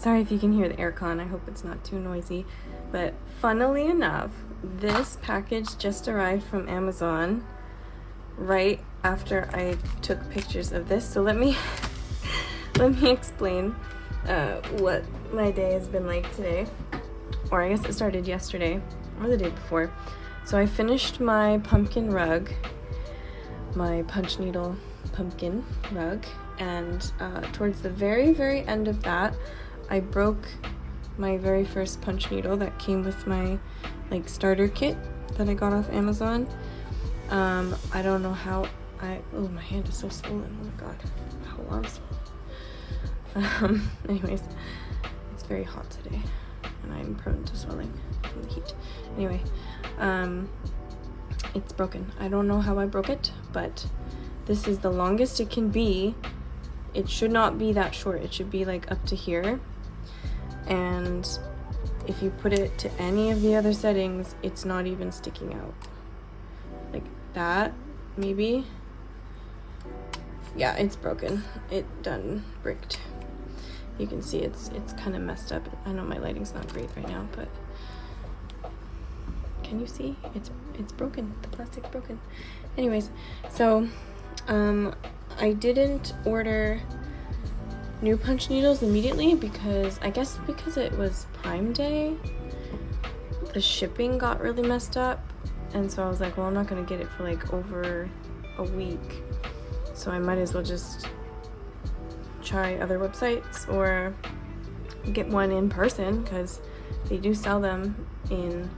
Sorry if you can hear the aircon. I hope it's not too noisy. But funnily enough, this package just arrived from Amazon right after I took pictures of this. So let me explain what my day has been like today. Or I guess it started yesterday or the day before. So I finished my pumpkin rug, my punch needle pumpkin rug, and towards the very end of that, I broke my very first punch needle that came with my like starter kit that I got off Amazon. I don't know how oh, my hand is so swollen. Oh my god, how long swollen. Anyways, it's very hot today and I'm prone to swelling from the heat. Anyway, it's broken. I don't know how I broke it, but this is the longest it can be. It should not be that short. It should be like up to here. And if you put it to any of the other settings, it's not even sticking out. Like that, maybe. Yeah, it's broken. It done bricked. You can see it's kind of messed up. I know my lighting's not great right now, but can you see? It's broken. The plastic's broken. Anyways, so I didn't order new punch needles immediately because I guess because it was Prime Day, the shipping got really messed up, and so I was like, well, I'm not gonna get it for like over a week, so I might as well just try other websites or get one in person, because they do sell them in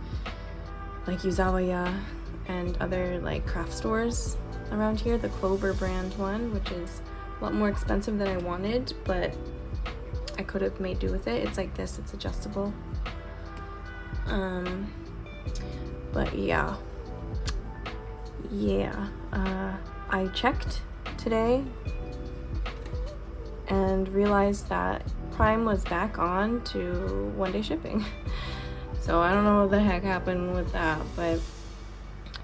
like Yuzawaya and other like craft stores around here. The Clover brand one, which is a lot more expensive than I wanted, but I could have made do with it. It's like this, it's adjustable. But yeah, I checked today and realized that Prime was back on to one-day shipping. So I don't know what the heck happened with that, but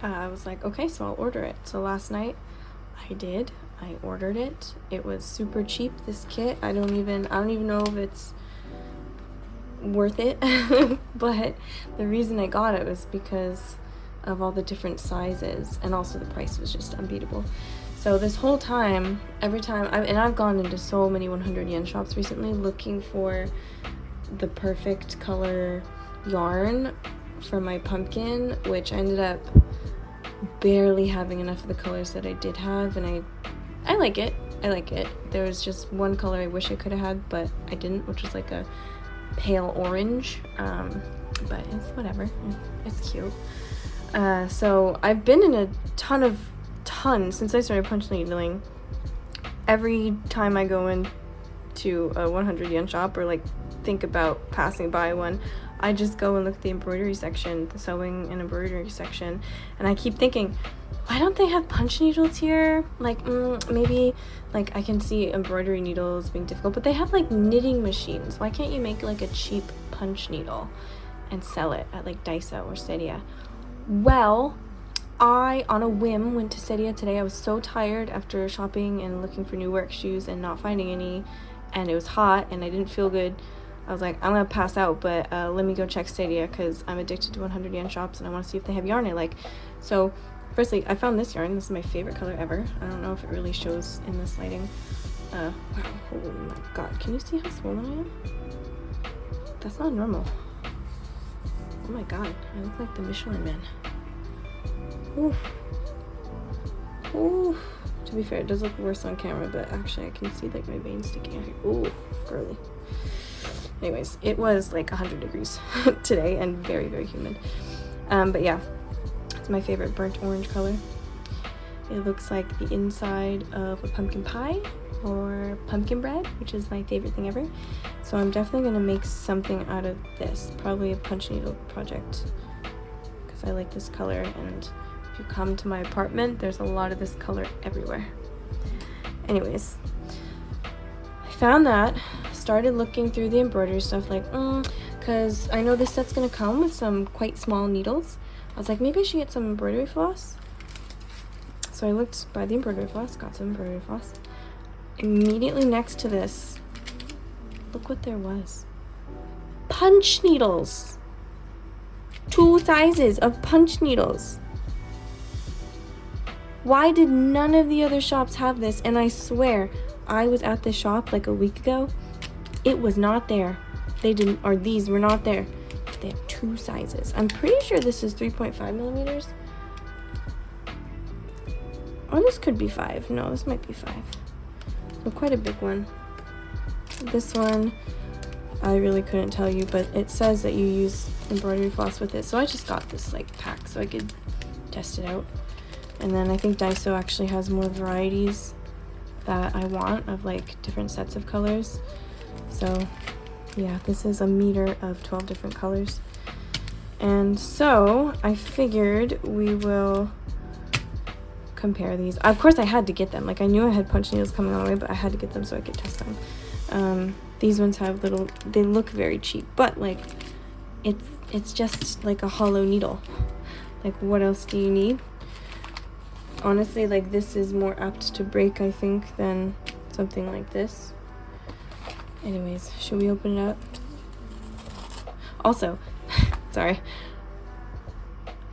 I was like, okay, so I'll order it. So last night I did. I ordered it. It was super cheap, this kit. I don't even know if it's worth it. But the reason I got it was because of all the different sizes, and also the price was just unbeatable. So this whole time, every time I've gone into so many 100 yen shops recently looking for the perfect color yarn for my pumpkin, which I ended up barely having enough of the colors that I did have, and I like it. There was just one color I wish I could have had, but I didn't, which was like a pale orange. But it's whatever. It's cute. So I've been in a ton since I started punch needling. Every time I go into a 100 yen shop or like think about passing by one, I just go and look at the embroidery section, the sewing and embroidery section, and I keep thinking, why don't they have punch needles here? Like, maybe, like, I can see embroidery needles being difficult, but they have, like, knitting machines. Why can't you make, like, a cheap punch needle and sell it at, like, Daiso or Seria? Well, I, on a whim, went to Seria today. I was so tired after shopping and looking for new work shoes and not finding any, and it was hot, and I didn't feel good. I was like, I'm gonna pass out, but let me go check Seria, because I'm addicted to 100 yen shops, and I want to see if they have yarn I like. So, firstly, I found this yarn. This is my favorite color ever. I don't know if it really shows in this lighting. Wow, oh my god. Can you see how swollen I am? That's not normal. Oh my god, I look like the Michelin Man. Oof. Oof. To be fair, it does look worse on camera, but actually I can see like my veins sticking out here. Ooh, girly. Anyways, it was like 100 degrees today and very humid. But yeah, it's my favorite burnt orange color. It looks like the inside of a pumpkin pie or pumpkin bread, which is my favorite thing ever. So I'm definitely gonna make something out of this, probably a punch needle project, because I like this color, and if you come to my apartment, there's a lot of this color everywhere. Anyways, I found that, started looking through the embroidery stuff, like, because I know this set's gonna come with some quite small needles. I was like, maybe I should get some embroidery floss. So I looked by the embroidery floss, got some embroidery floss. Immediately next to this, look what there was. punch needles. 2 sizes of punch needles. Why did none of the other shops have this? And I swear, I was at this shop like a week ago. It was not there. They didn't, or these were not there. They have 2 sizes. I'm pretty sure this is 3.5 millimeters. Oh, this could be 5. No, this might be 5. So quite a big one. This one, I really couldn't tell you, but it says that you use embroidery floss with it. So I just got this like pack so I could test it out. And then I think Daiso actually has more varieties that I want of like different sets of colors. So yeah, this is a meter of 12 different colors. And so I figured we will compare these. Of course I had to get them. Like I knew I had punch needles coming on the way, but I had to get them so I could test them. These ones have little, they look very cheap, but like it's just like a hollow needle. Like what else do you need? Honestly, like this is more apt to break, I think, than something like this. Anyways, should we open it up? Also, sorry,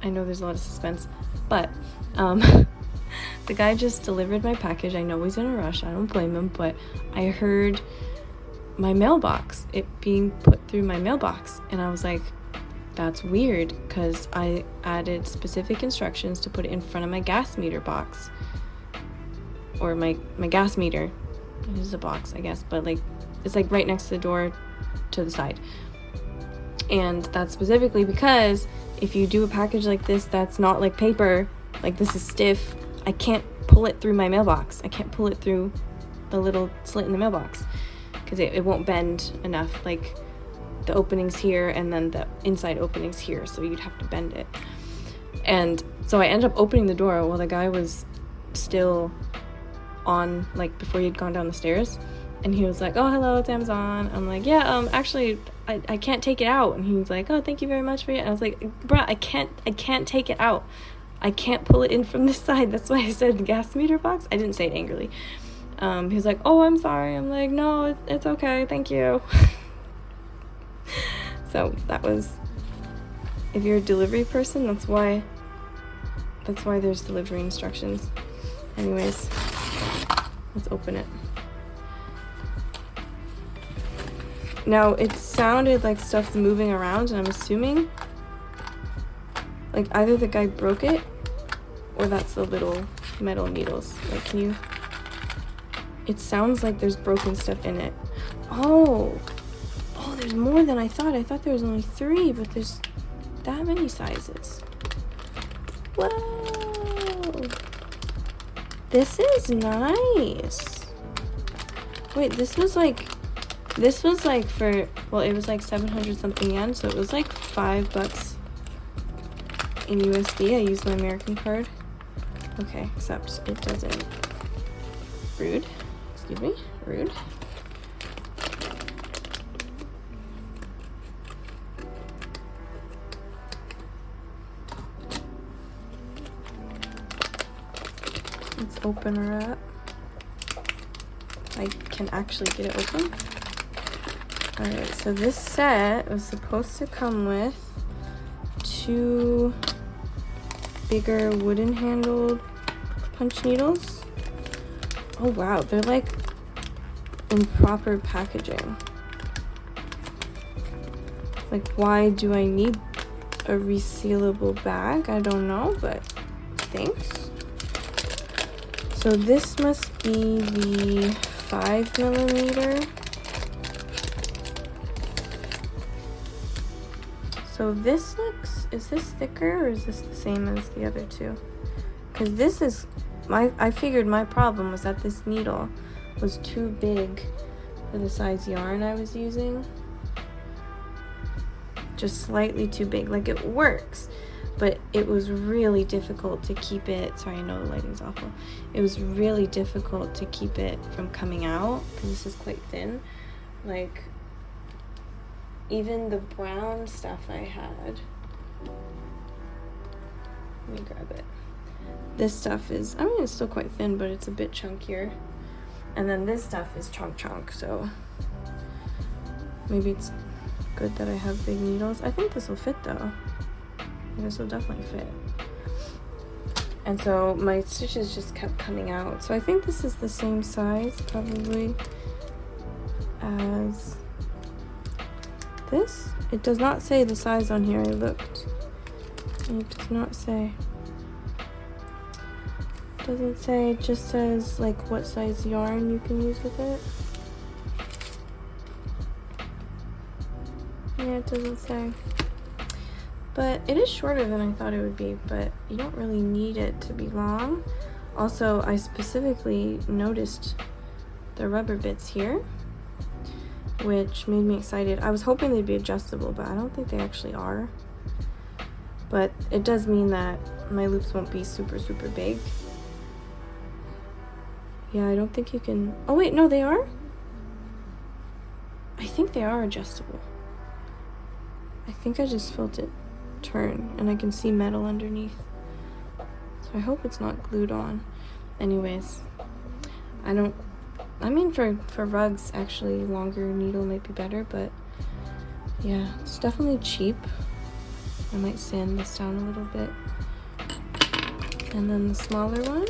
I know there's a lot of suspense, but the guy just delivered my package. I know he's in a rush, I don't blame him, but I heard my mailbox, it being put through my mailbox, and I was like, that's weird, because I added specific instructions to put it in front of my gas meter box, or my gas meter. It is a box, I guess, but like it's like right next to the door to the side. And that's specifically because if you do a package like this that's not like paper, like this is stiff, I can't pull it through my mailbox. I can't pull it through the little slit in the mailbox because it won't bend enough. Like the opening's here and then the inside opening's here, so you'd have to bend it. And so I ended up opening the door while the guy was still on, like before he'd gone down the stairs, and he was like, oh hello, it's Amazon. I'm like, yeah, actually I can't take it out. And he was like, oh, thank you very much for it. And I was like, bruh, I can't take it out. I can't pull it in from this side. That's why I said the gas meter box. I didn't say it angrily. He was like, oh, I'm sorry. I'm like, no, it's okay, thank you. So that was, if you're a delivery person, that's why there's delivery instructions. Anyways, let's open it. Now it sounded like stuff's moving around, and I'm assuming like either the guy broke it or that's the little metal needles. Like, can you, it sounds like there's broken stuff in it. Oh, there's more than I thought. I thought there was only 3, but there's that many sizes. Whoa, this is nice. Wait, this was like for, well, it was like 700 something yen, so it was like $5 in USD. I used my American card. Okay, except it doesn't. Rude. Excuse me. Rude. Let's open her up. I can actually get it open. Alright, so this set was supposed to come with 2 bigger wooden handled punch needles. Oh wow, they're like in proper packaging. Like, why do I need a resealable bag? I don't know, but thanks. So this must be the 5 millimeter. So this looks, is this thicker or is this the same as the other 2? Because this is, I figured my problem was that this needle was too big for the size yarn I was using. Just slightly too big. Like, it works, but it was really difficult to keep it, sorry, I know the lighting's awful. It was really difficult to keep it from coming out because this is quite thin. Like, even the brown stuff I had, let me grab it. This stuff is, I mean, it's still quite thin, but it's a bit chunkier. And then this stuff is chunk, so maybe it's good that I have big needles. I think this will fit though. This will definitely fit. And so my stitches just kept coming out. So I think this is the same size probably as this. It does not say the size on here. I looked. It does not say. It doesn't say. It just says like what size yarn you can use with it. Yeah, it doesn't say. But it is shorter than I thought it would be, but you don't really need it to be long. Also, I specifically noticed the rubber bits here, which made me excited. I was hoping they'd be adjustable, but I don't think they actually are. But it does mean that my loops won't be super, super big. Yeah, I don't think you can... Oh wait, no, they are? I think they are adjustable. I think I just felt it turn and I can see metal underneath. So I hope it's not glued on. Anyways, I mean for rugs actually longer needle might be better, but yeah, it's definitely cheap. I might sand this down a little bit. And then the smaller one.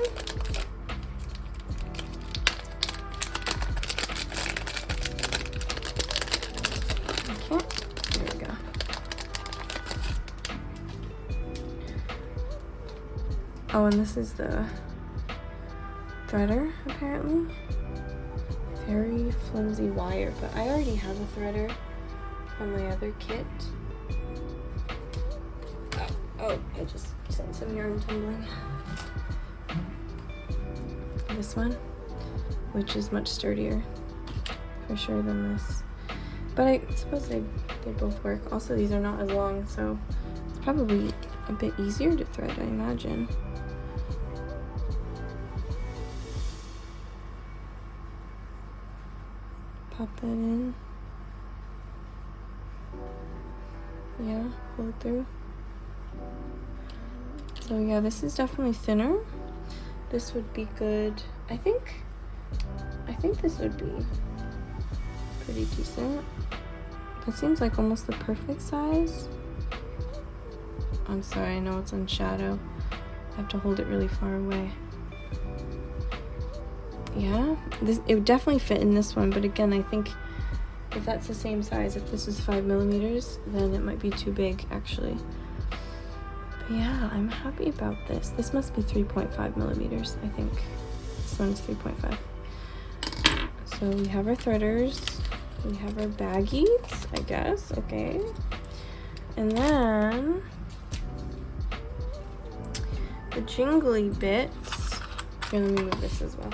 Oh, and this is the threader, apparently. Very flimsy wire, but I already have a threader on my other kit. Oh, I just sent some yarn tumbling. This one, which is much sturdier, for sure, than this. But I suppose they both work. Also, these are not as long, so it's probably a bit easier to thread, I imagine. Pop that in. Yeah, pull it through. So yeah, this is definitely thinner. This would be good. I think this would be pretty decent. That seems like almost the perfect size. I'm sorry, I know it's in shadow. I have to hold it really far away. Yeah, it would definitely fit in this one, but again, I think if that's the same size, if this is 5mm, then it might be too big, actually. But yeah, I'm happy about this. This must be 3.5mm, I think. This one's 3.5. So we have our threaders, we have our baggies, I guess, okay. And then the jingly bits. Here, let me move this as well.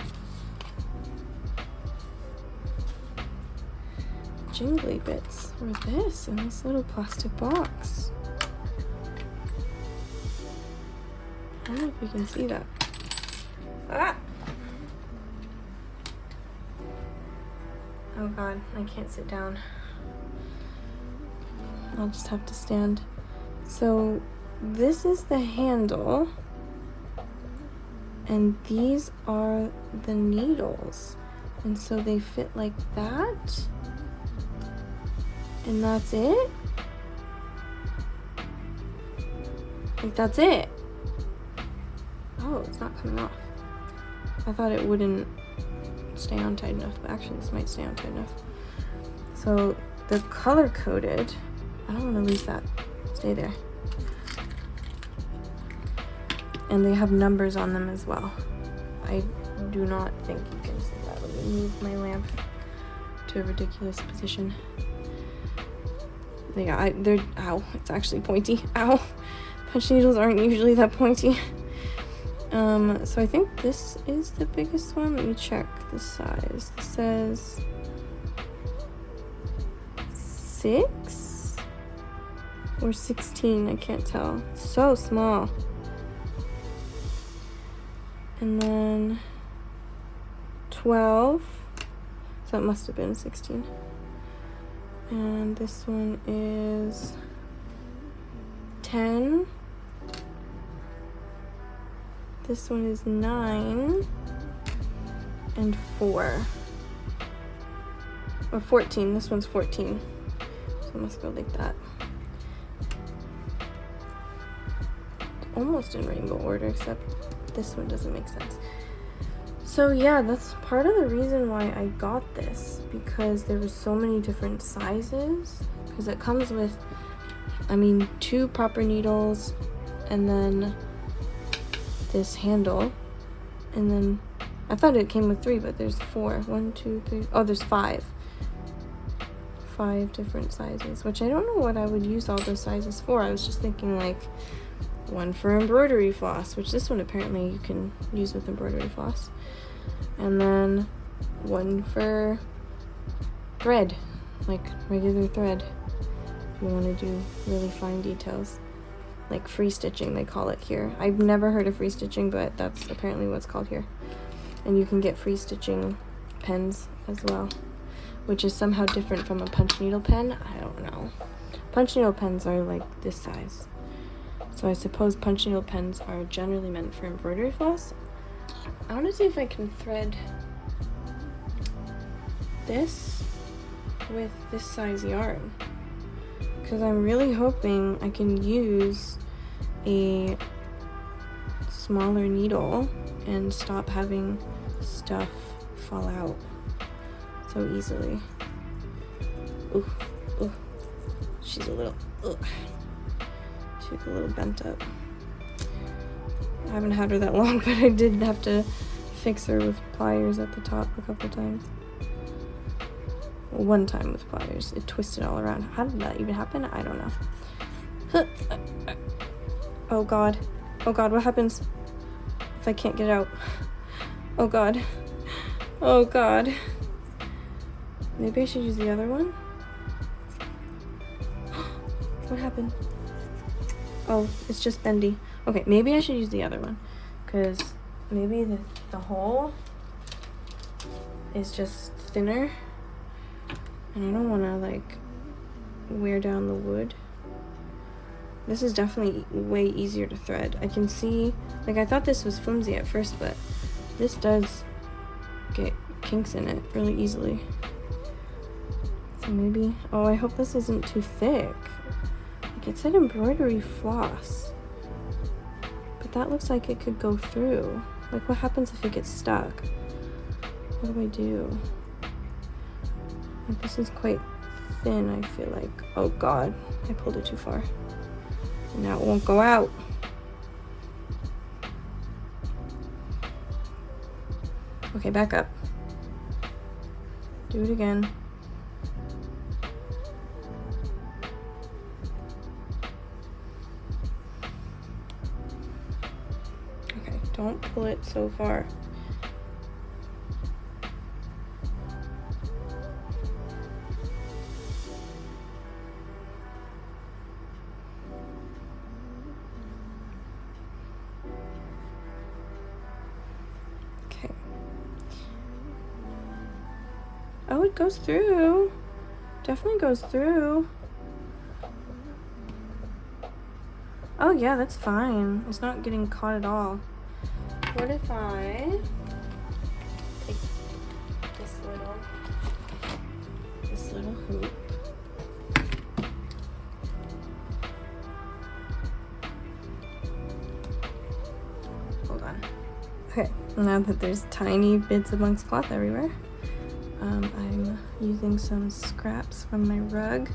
Jingly bits. Where's this? In this little plastic box. I don't know if you can see that. Ah! Oh god, I can't sit down. I'll just have to stand. So this is the handle, and these are the needles, and so they fit like that. And that's it? Like, that's it? Oh, it's not coming off. I thought it wouldn't stay on tight enough, but actually this might stay on tight enough. So they're color coded. I don't want to lose that. Stay there. And they have numbers on them as well. I do not think you can see that. Let me move my lamp to a ridiculous position. Yeah, they're, ow, it's actually pointy. Ow, punch needles aren't usually that pointy. So I think this is the biggest one. Let me check the size. This says 6 or 16, I can't tell. It's so small. And then 12, so that must have been 16. And this one is 10. This one is 9 and 4. Or 14. This one's 14. So So it must go like that. Almost in rainbow order, except this one doesn't make sense. So yeah, that's part of the reason why I got this, because there were so many different sizes, because it comes with, I mean, 2 proper needles and then this handle, and then I thought it came with 3, but there's 4. 1, 2, 3. Oh, there's 5 different sizes, which I don't know what I would use all those sizes for. I was just thinking like one for embroidery floss, which this one apparently you can use with embroidery floss, and then one for thread, like regular thread, if you want to do really fine details, like free stitching they call it here. I've never heard of free stitching, but that's apparently what's called here. And you can get free stitching pens as well, which is somehow different from a punch needle pen. I don't know. Punch needle pens are like this size, so I suppose punch needle pens are generally meant for embroidery floss. I want to see if I can thread this with this size yarn, because I'm really hoping I can use a smaller needle and stop having stuff fall out so easily. Ooh, ooh. She's a little bent up. I haven't had her that long, but I did have to fix her with pliers at the top a couple times. One time with pliers. It twisted all around. How did that even happen? I don't know. Oh god. Oh god, what happens if I can't get out? Oh god. Oh god. Maybe I should use the other one? What happened? Oh, it's just bendy. Okay, maybe I should use the other one, because maybe the hole is just thinner, and I don't want to like wear down the wood. This is definitely way easier to thread. I can see, like, I thought this was flimsy at first, but this does get kinks in it really easily. So maybe, oh, I hope this isn't too thick. Like, it said embroidery floss, but that looks like it could go through. Like, what happens if it gets stuck? What do I do? Like, this is quite thin, I feel like. Oh god, I pulled it too far. Now it won't go out. Okay, back up. Do it again. Okay, don't pull it so far. Oh, it goes through. Definitely goes through. Oh yeah, that's fine. It's not getting caught at all. What if I take this little hoop? Hold on. Okay, now that there's tiny bits of monk's cloth everywhere, I'm using some scraps from my rug,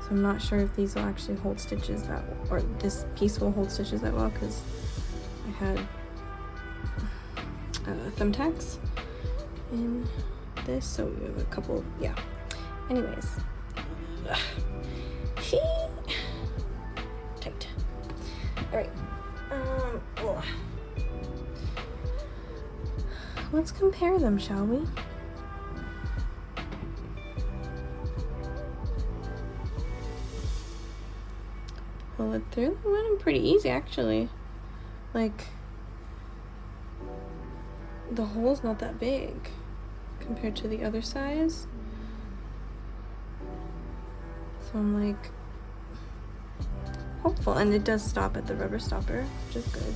so I'm not sure if these will actually hold stitches that well, or this piece will hold stitches that well, because I had thumbtacks in this, so we have a couple, yeah. Anyways, tight. All right, let's compare them, shall we? Pull it through. It went pretty easy, actually. Like, the hole's not that big compared to the other size. So I'm like hopeful, and it does stop at the rubber stopper, which is good.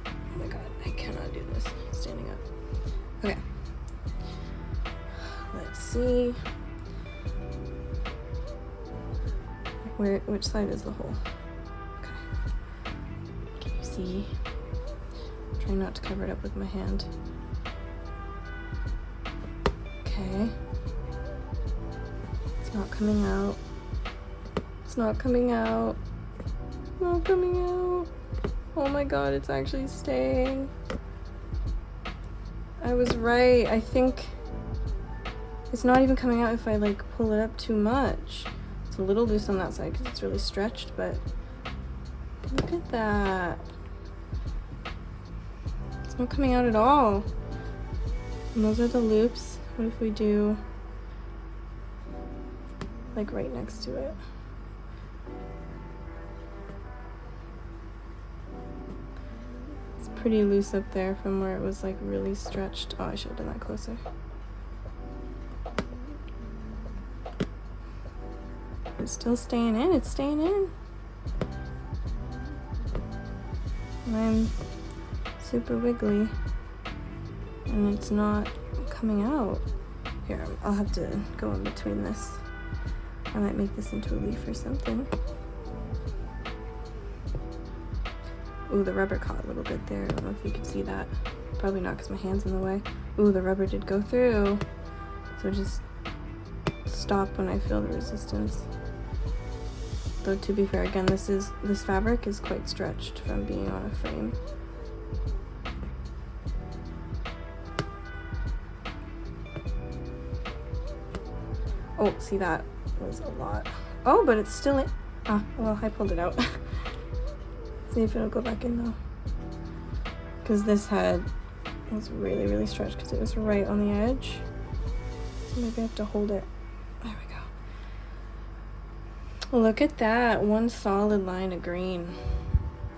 Oh my god, I cannot do this standing up. Okay. Let's see. Which side is the hole? Okay. Can you see? Try not to cover it up with my hand. Okay. It's not coming out. It's not coming out. Not coming out. Oh my god, it's actually staying. I was right. I think it's not even coming out if I like pull it up too much. It's a little loose on that side because it's really stretched, but look at that. It's not coming out at all. And those are the loops. What if we do like right next to it? It's pretty loose up there from where it was like really stretched. Oh, I should have done that closer. It's still staying in. It's staying in. And I'm super wiggly and it's not coming out. Here, I'll have to go in between this. I might make this into a leaf or something. Ooh, the rubber caught a little bit there. I don't know if you can see that. Probably not because my hand's in the way. Ooh, the rubber did go through. So just stop when I feel the resistance. Though to be fair, again, this fabric is quite stretched from being on a frame. Oh, see, that was a lot. Oh, but it's still in. Ah, well, I pulled it out. See if it'll go back in though. Because this head was really, really stretched because it was right on the edge. So maybe I have to hold it. There we go. Look at that, one solid line of green.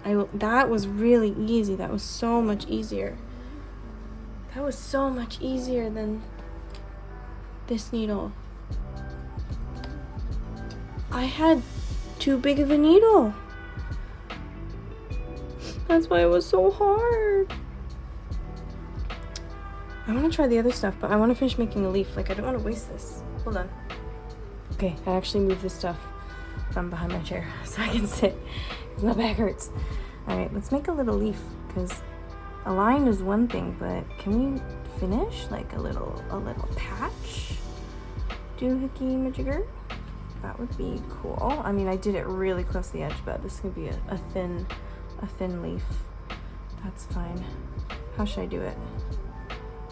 That was really easy. That was so much easier. That was so much easier than this needle. I had too big of a needle. That's why it was so hard. I want to try the other stuff, but I want to finish making a leaf. Like, I don't want to waste this. Hold on. Okay, I actually moved this stuff from behind my chair so I can sit because my back hurts. All right, let's make a little leaf because a line is one thing, but can we finish like a little patch? Doohickey majigger? That would be cool. I mean, I did it really close to the edge, but this could be a thin leaf. That's fine. How should I do it?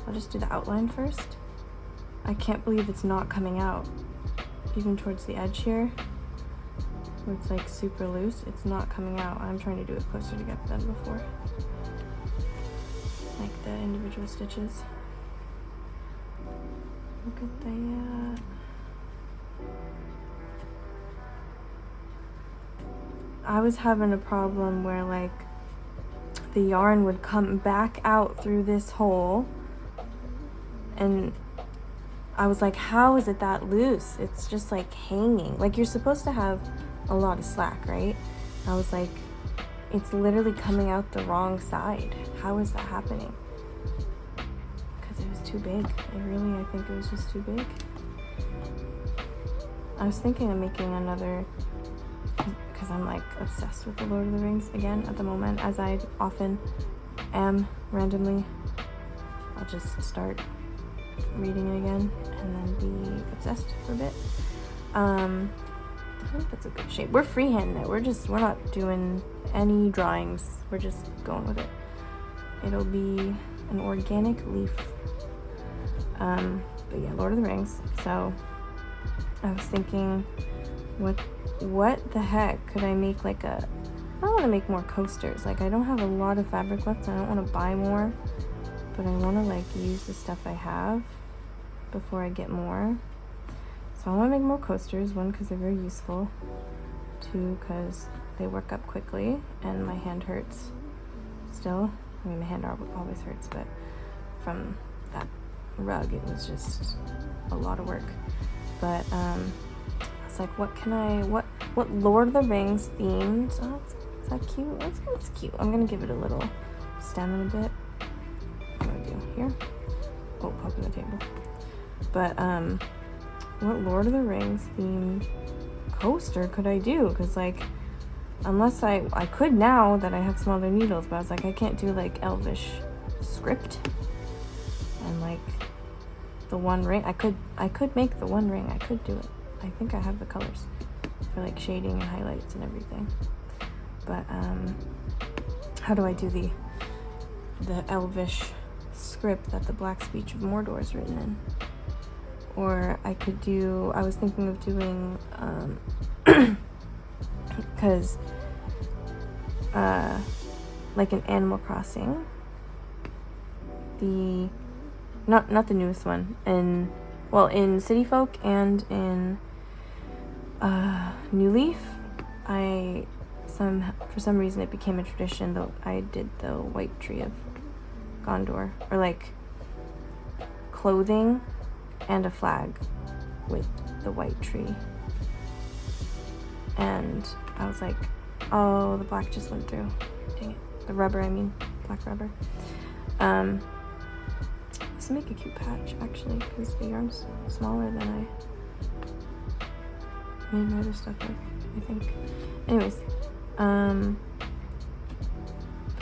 I'll just do the outline first. I can't believe it's not coming out. Even towards the edge here, where it's like super loose, it's not coming out. I'm trying to do it closer together than before. Like the individual stitches. Look at that. I was having a problem where like the yarn would come back out through this hole and I was like, how is it that loose? It's just like hanging. Like you're supposed to have a lot of slack, right? I was like, it's literally coming out the wrong side. How is that happening? Because it was too big. I think it was just too big. I was thinking of making another, because I'm like obsessed with the Lord of the Rings again at the moment, as I often am randomly. I'll just start reading it again and then be obsessed for a bit. I think that's a good shape. We're freehanding it. We're not doing any drawings. We're just going with it. It'll be an organic leaf. But yeah, Lord of the Rings. So I was thinking, what the heck could I make like I want to make more coasters. Like I don't have a lot of fabric left. I don't want to buy more, but I want to like use the stuff I have before I get more. So I want to make more coasters. One, because they're very useful. Two, because they work up quickly and my hand hurts still. I mean, my hand always hurts, but from that rug, it was just a lot of work. But I was like, what Lord of the Rings themed? Oh, is that cute? That's cute. I'm gonna give it a little stem in a bit. What do I do here? Oh, poking the table. But what Lord of the Rings themed coaster could I do? Because like, unless I could now that I have smaller needles, but I was like, I can't do like elvish script and like the one ring. I could make the one ring. I could do it. I think I have the colors for like shading and highlights and everything. But how do I do the elvish script that the Black Speech of Mordor is written in? Or I could do, I was thinking of doing, because like in Animal Crossing, not the newest one, in City Folk and in New Leaf, for some reason it became a tradition that I did the White Tree of Gondor, or like clothing and a flag with the white tree. And I was like, oh, the black just went through. Dang it. The rubber, I mean, black rubber. This will make a cute patch, actually, because the yarn's smaller than I made my other stuff with, I think. Anyways, but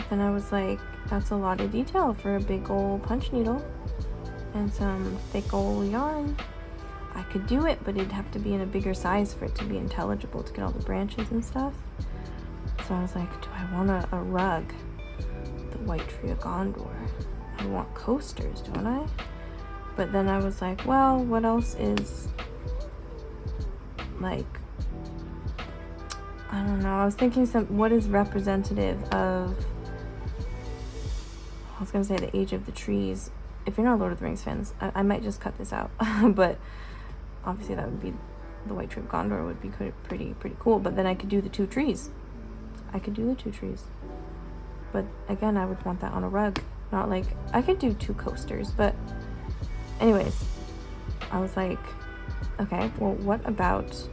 then I was like, that's a lot of detail for a big old punch needle and some thick old yarn. I could do it, but it'd have to be in a bigger size for it to be intelligible to get all the branches and stuff. So I was like, do I want a rug? The White Tree of Gondor. I want coasters, don't I? But then I was like, well, what else is like, I don't know. I was thinking what is representative of, I was gonna say the age of the trees. If you're not Lord of the Rings fans, I might just cut this out. But obviously that would be, the White Tree of Gondor would be pretty cool. But then I could do the two trees. But again, I would want that on a rug. Not like, I could do two coasters, but anyways, I was like, okay, well, what about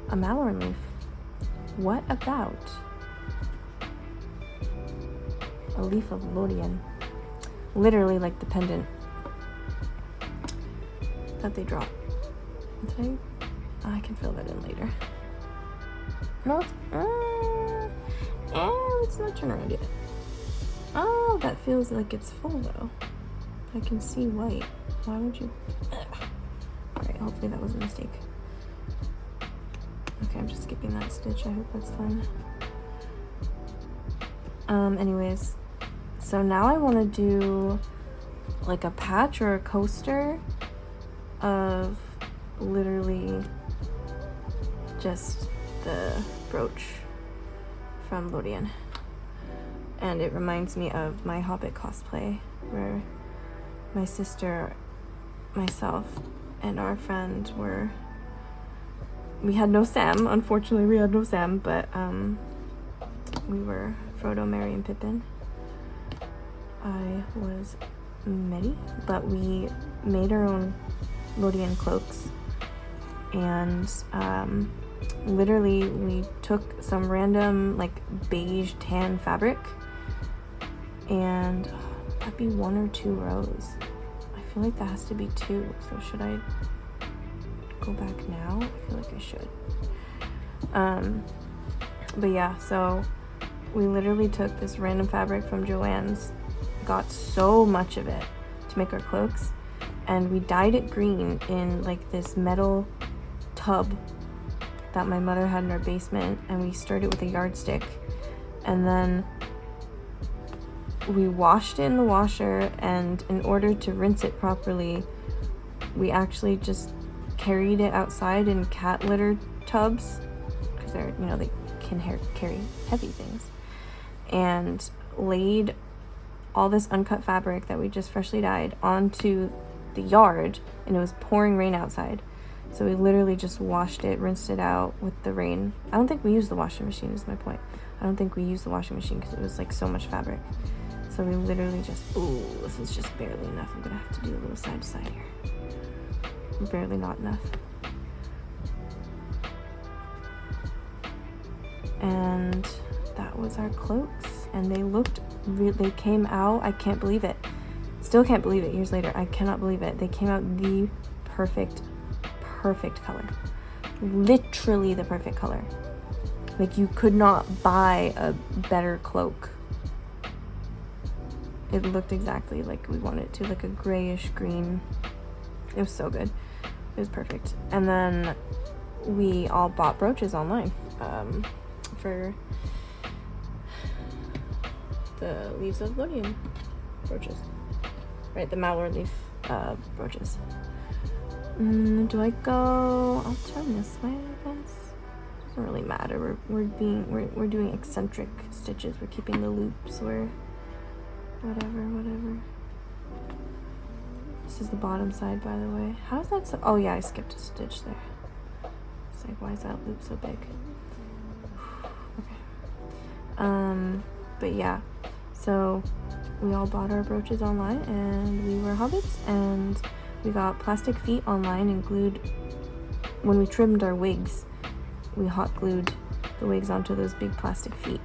a mallory leaf? What about a leaf of Lothian? Literally like the pendant that they drop. I can fill that in later. No, let's not turn around yet. Oh, that feels like it's full though. I can see white. Why would you? Alright, hopefully that was a mistake. Okay, I'm just skipping that stitch. I hope that's fine. Anyways, so now I want to do like a patch or a coaster of literally just the brooch from Lothian. And it reminds me of my Hobbit cosplay, where my sister, myself, and our friend we had no Sam. Unfortunately, we had no Sam, but we were Frodo, Merry, and Pippin. I was Merry, but we made our own Lothian cloaks, and literally we took some random like beige tan fabric, and that'd be 1 or 2 rows. I feel like that has to be 2, so should I go back now? I feel like I should. But yeah, so we literally took this random fabric from Joann's, got so much of it to make our cloaks, and we dyed it green in like this metal tub that my mother had in our basement, and we stirred it with a yardstick, and then we washed it in the washer, and in order to rinse it properly, we actually just carried it outside in cat litter tubs, because they're, you know, they can carry heavy things, and laid all this uncut fabric that we just freshly dyed onto the yard, and it was pouring rain outside. So we literally just washed it, rinsed it out with the rain. I don't think we used the washing machine, is my point. I don't think we used the washing machine because it was like so much fabric. So we literally just, ooh, this is just barely enough. I'm gonna have to do a little side to side here. Barely not enough. And that was our cloaks, and they came out, I can't believe it. Still can't believe it years later. I cannot believe it. They came out the perfect color. literally the perfect color. Like, you could not buy a better cloak. It looked exactly like we wanted it to, like a grayish green. It was so good. It was perfect. And then we all bought brooches online for the leaves of Lodium brooches. Right, the malware leaf brooches. Do I go? I'll turn this way, I guess. Doesn't really matter. We're doing eccentric stitches. We're keeping the loops. We're whatever. This is the bottom side, by the way. How is that so? Oh yeah, I skipped a stitch there. It's like, why is that loop so big? Okay. But yeah. So we all bought our brooches online, and we were hobbits, and we got plastic feet online and glued. When we trimmed our wigs, we hot glued the wigs onto those big plastic feet,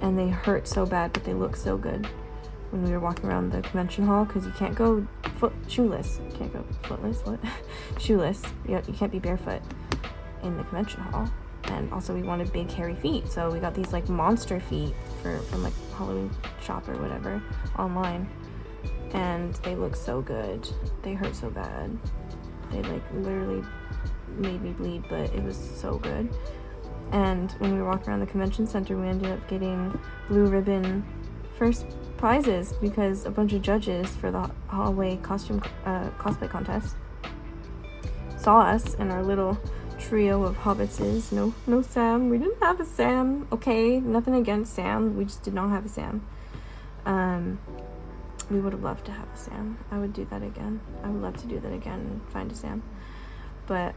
and they hurt so bad, but they look so good when we were walking around the convention hall, because you can't go shoeless. You can't go footless. What? Shoeless. You can't be barefoot in the convention hall. And also we wanted big hairy feet, so we got these like monster feet from like Halloween shop or whatever online, and they look so good. They hurt so bad. They like literally made me bleed, but it was so good. And when we were walking around the convention center, we ended up getting blue ribbon first prizes because a bunch of judges for the hallway cosplay contest saw us in our little trio of hobbitses. No Sam. We didn't have a Sam. Okay, nothing against Sam. We just did not have a Sam. We would have loved to have a Sam. I would do that again. I would love to do that again and find a Sam. But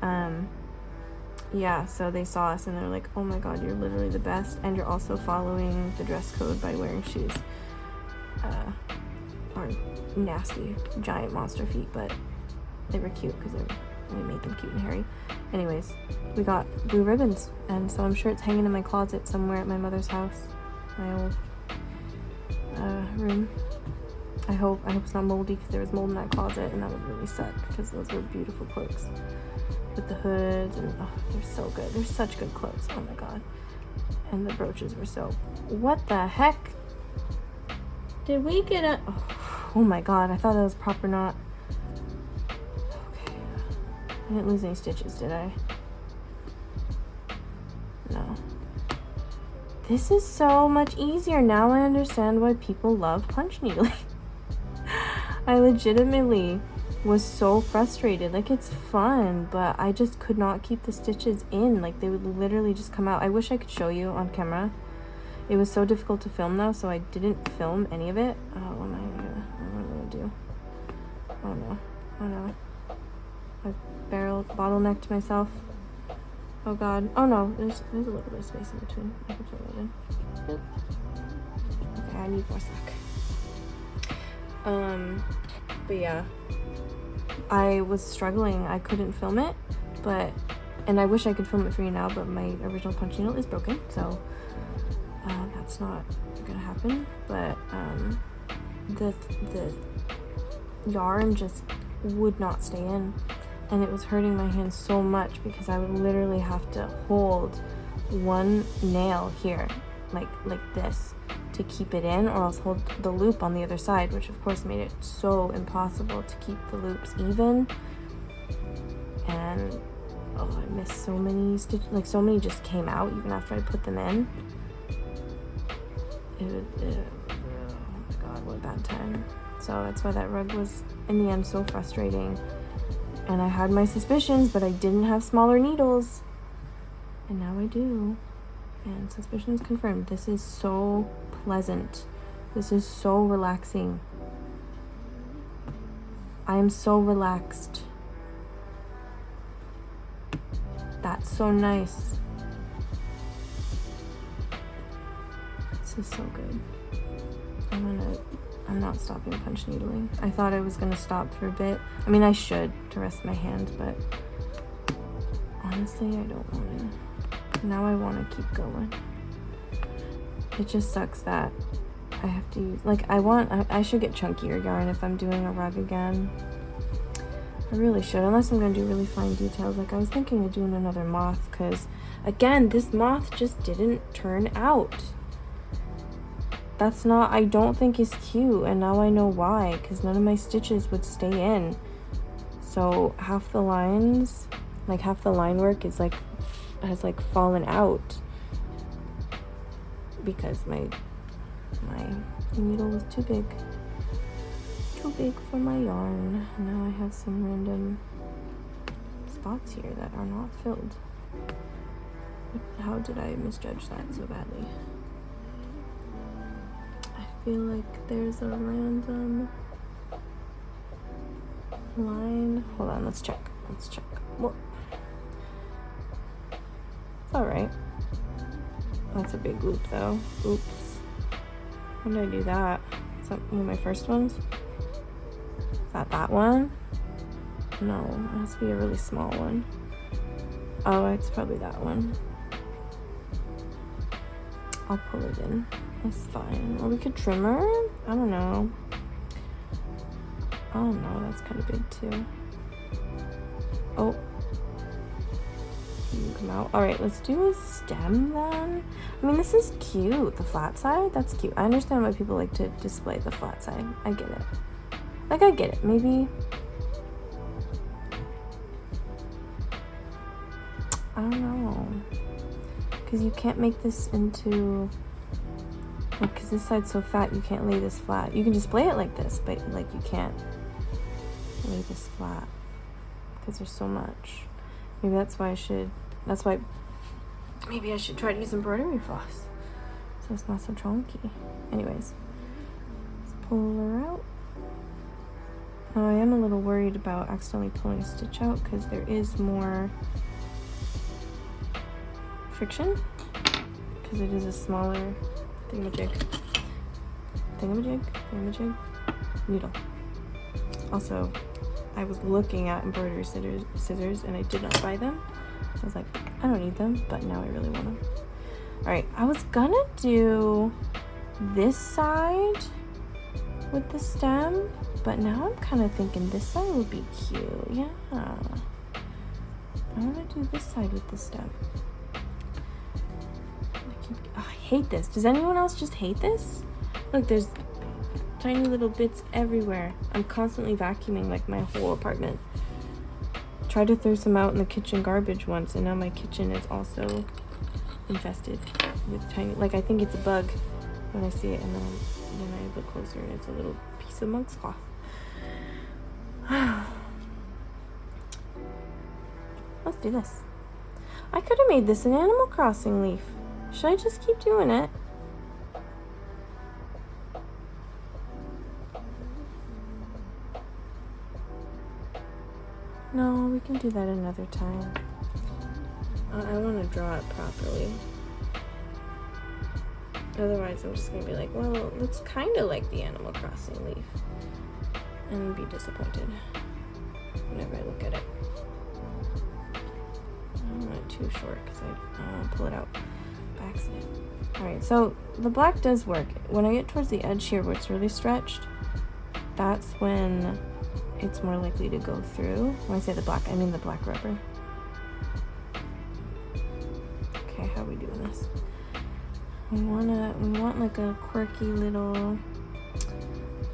yeah, so they saw us and they're like, oh my god, you're literally the best, and you're also following the dress code by wearing shoes. Or nasty giant monster feet, but they were cute because we made them cute and hairy. Anyways, we got blue ribbons, and so I'm sure it's hanging in my closet somewhere at my mother's house, my old room. I hope it's not moldy, because there was mold in that closet, and that would really suck, because those were beautiful cloaks with the hoods, and oh, they're so good. They're such good cloaks. Oh my god. And the brooches were so. What the heck? Did we get a? Oh my god! I thought that was proper knot. Okay. I didn't lose any stitches, did I? No. This is so much easier. Now I understand why people love punch needling. I legitimately was so frustrated. Like, it's fun, but I just could not keep the stitches in. Like, they would literally just come out. I wish I could show you on camera. It was so difficult to film though, so I didn't film any of it. Oh, what am I gonna do? Oh no. I bottlenecked myself. Oh god. Oh no, there's a little bit of space in between. I can fill it in. Boop. Okay, I need more slack. But yeah. I was struggling. I couldn't film it, and I wish I could film it for you now, but my original punch needle is broken, so that's not gonna happen. But the yarn just would not stay in, and it was hurting my hands so much because I would literally have to hold one nail here, like this, to keep it in, or else hold the loop on the other side, which of course made it so impossible to keep the loops even. And oh, I missed so many stitches. Like, so many just came out even after I put them in. Oh my god, what a bad time. So that's why that rug was in the end so frustrating. And I had my suspicions, but I didn't have smaller needles, and now I do. And suspicions confirmed. This is so pleasant. This is so relaxing. I am so relaxed. That's so nice. This is so good. I'm not stopping punch needling. I thought I was gonna stop for a bit. I mean, I should to rest my hand, but honestly, I don't want to. Now I want to keep going. It just sucks that I have to use, like, I should get chunkier yarn if I'm doing a rug again. I really should, unless I'm gonna do really fine details. Like I was thinking of doing another moth, because again, this moth just didn't turn out. That's not, I don't think is cute, and now I know why, because none of my stitches would stay in. So half the lines, like half the line work is like, has like fallen out because my needle was too big for my yarn. Now I have some random spots here that are not filled. How did I misjudge that so badly? I feel like there's a random line. Hold on, let's check. Well, it's alright. That's a big loop though. Oops. When did I do that? Is that one of my first ones? Is that one? No, it has to be a really small one. Oh, it's probably that one. I'll pull it in. It's fine. Or we could trim her? I don't know. Oh no, that's kind of big too. Oh. You come out. Alright, let's do a stem then. I mean, this is cute. The flat side? That's cute. I understand why people like to display the flat side. I get it. Like, I get it. Maybe... I don't know. Because you can't make this into... Like, because this side's so fat, you can't lay this flat. You can display it like this, but, like, you can't lay this flat. Because there's so much. Maybe that's why I should... That's why... Maybe I should try to use embroidery floss. So it's not so chunky. Anyways. Let's pull her out. Now, I am a little worried about accidentally pulling a stitch out because there is more friction. Because it is a smaller thingamajig needle. Also, I was looking at embroidery scissors and I did not buy them. So I was like, I don't need them, but now I really want them. Alright, I was gonna do this side with the stem, but now I'm kind of thinking this side would be cute. Yeah. I want to do this side with the stem. I hate this. Does anyone else just hate this? Look, there's tiny little bits everywhere. I'm constantly vacuuming like my whole apartment. Tried to throw some out in the kitchen garbage once, and now my kitchen is also infested with tiny, like I think it's a bug when I see it, and then I look closer and it's a little piece of monk's cloth. Let's do this. I could have made this an Animal Crossing leaf. Should I just keep doing it? No, we can do that another time. I want to draw it properly. Otherwise, I'm just going to be like, well, it looks kind of like the Animal Crossing leaf. And be disappointed whenever I look at it. I don't want it too short because I want to pull it out by accident. Alright, so the black does work. When I get towards the edge here where it's really stretched, that's when it's more likely to go through. When I say the black, I mean the black rubber. Okay, how are we doing this? We want like a quirky little,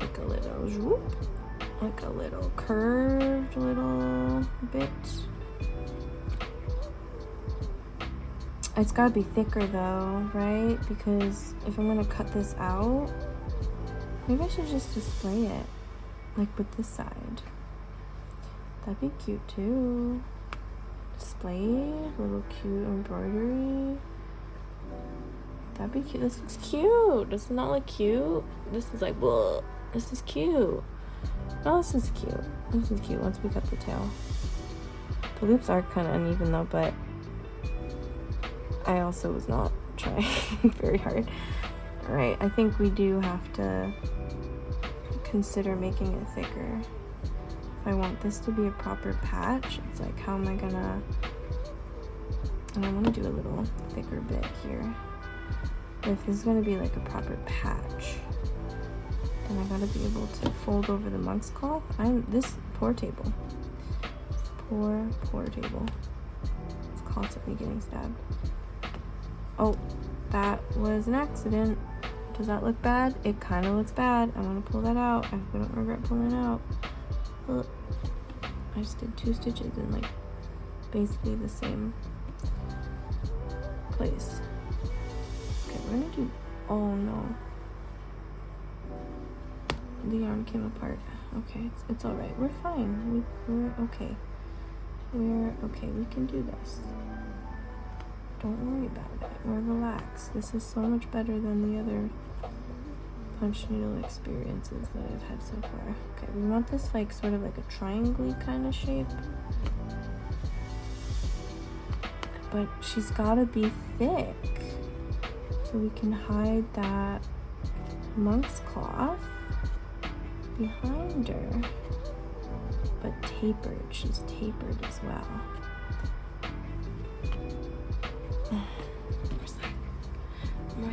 like a little curved little bit. It's gotta be thicker though, right? Because if I'm gonna cut this out, maybe I should just display it, like with this side. That'd be cute too. Display a little cute embroidery. That'd be cute. This looks cute. Does it not look cute? This is like, whoa. This is cute. Oh, this is cute. This is cute once we cut the tail. The loops are kind of uneven though, but I also was not trying very hard. Alright, I think we do have to consider making it thicker. If I want this to be a proper patch, it's like, how am I gonna... And I want to do a little thicker bit here. But if this is gonna be like a proper patch, then I gotta be able to fold over the monk's cloth. This poor table. Poor table. It's constantly getting stabbed. Oh, that was an accident. Does that look bad? It kind of looks bad. I'm gonna pull that out. I hope I don't regret pulling it out. Ugh. I just did 2 stitches in like basically the same place. Okay, we're gonna do, oh no. The yarn came apart. Okay, it's all right. We're fine. We're okay. We're okay. We can do this. Don't worry about it. We're relaxed. This is so much better than the other punch needle experiences that I've had so far. Okay, we want this like sort of like a triangle kind of shape. But she's gotta be thick so we can hide that monk's cloth behind her. But tapered, she's tapered as well. More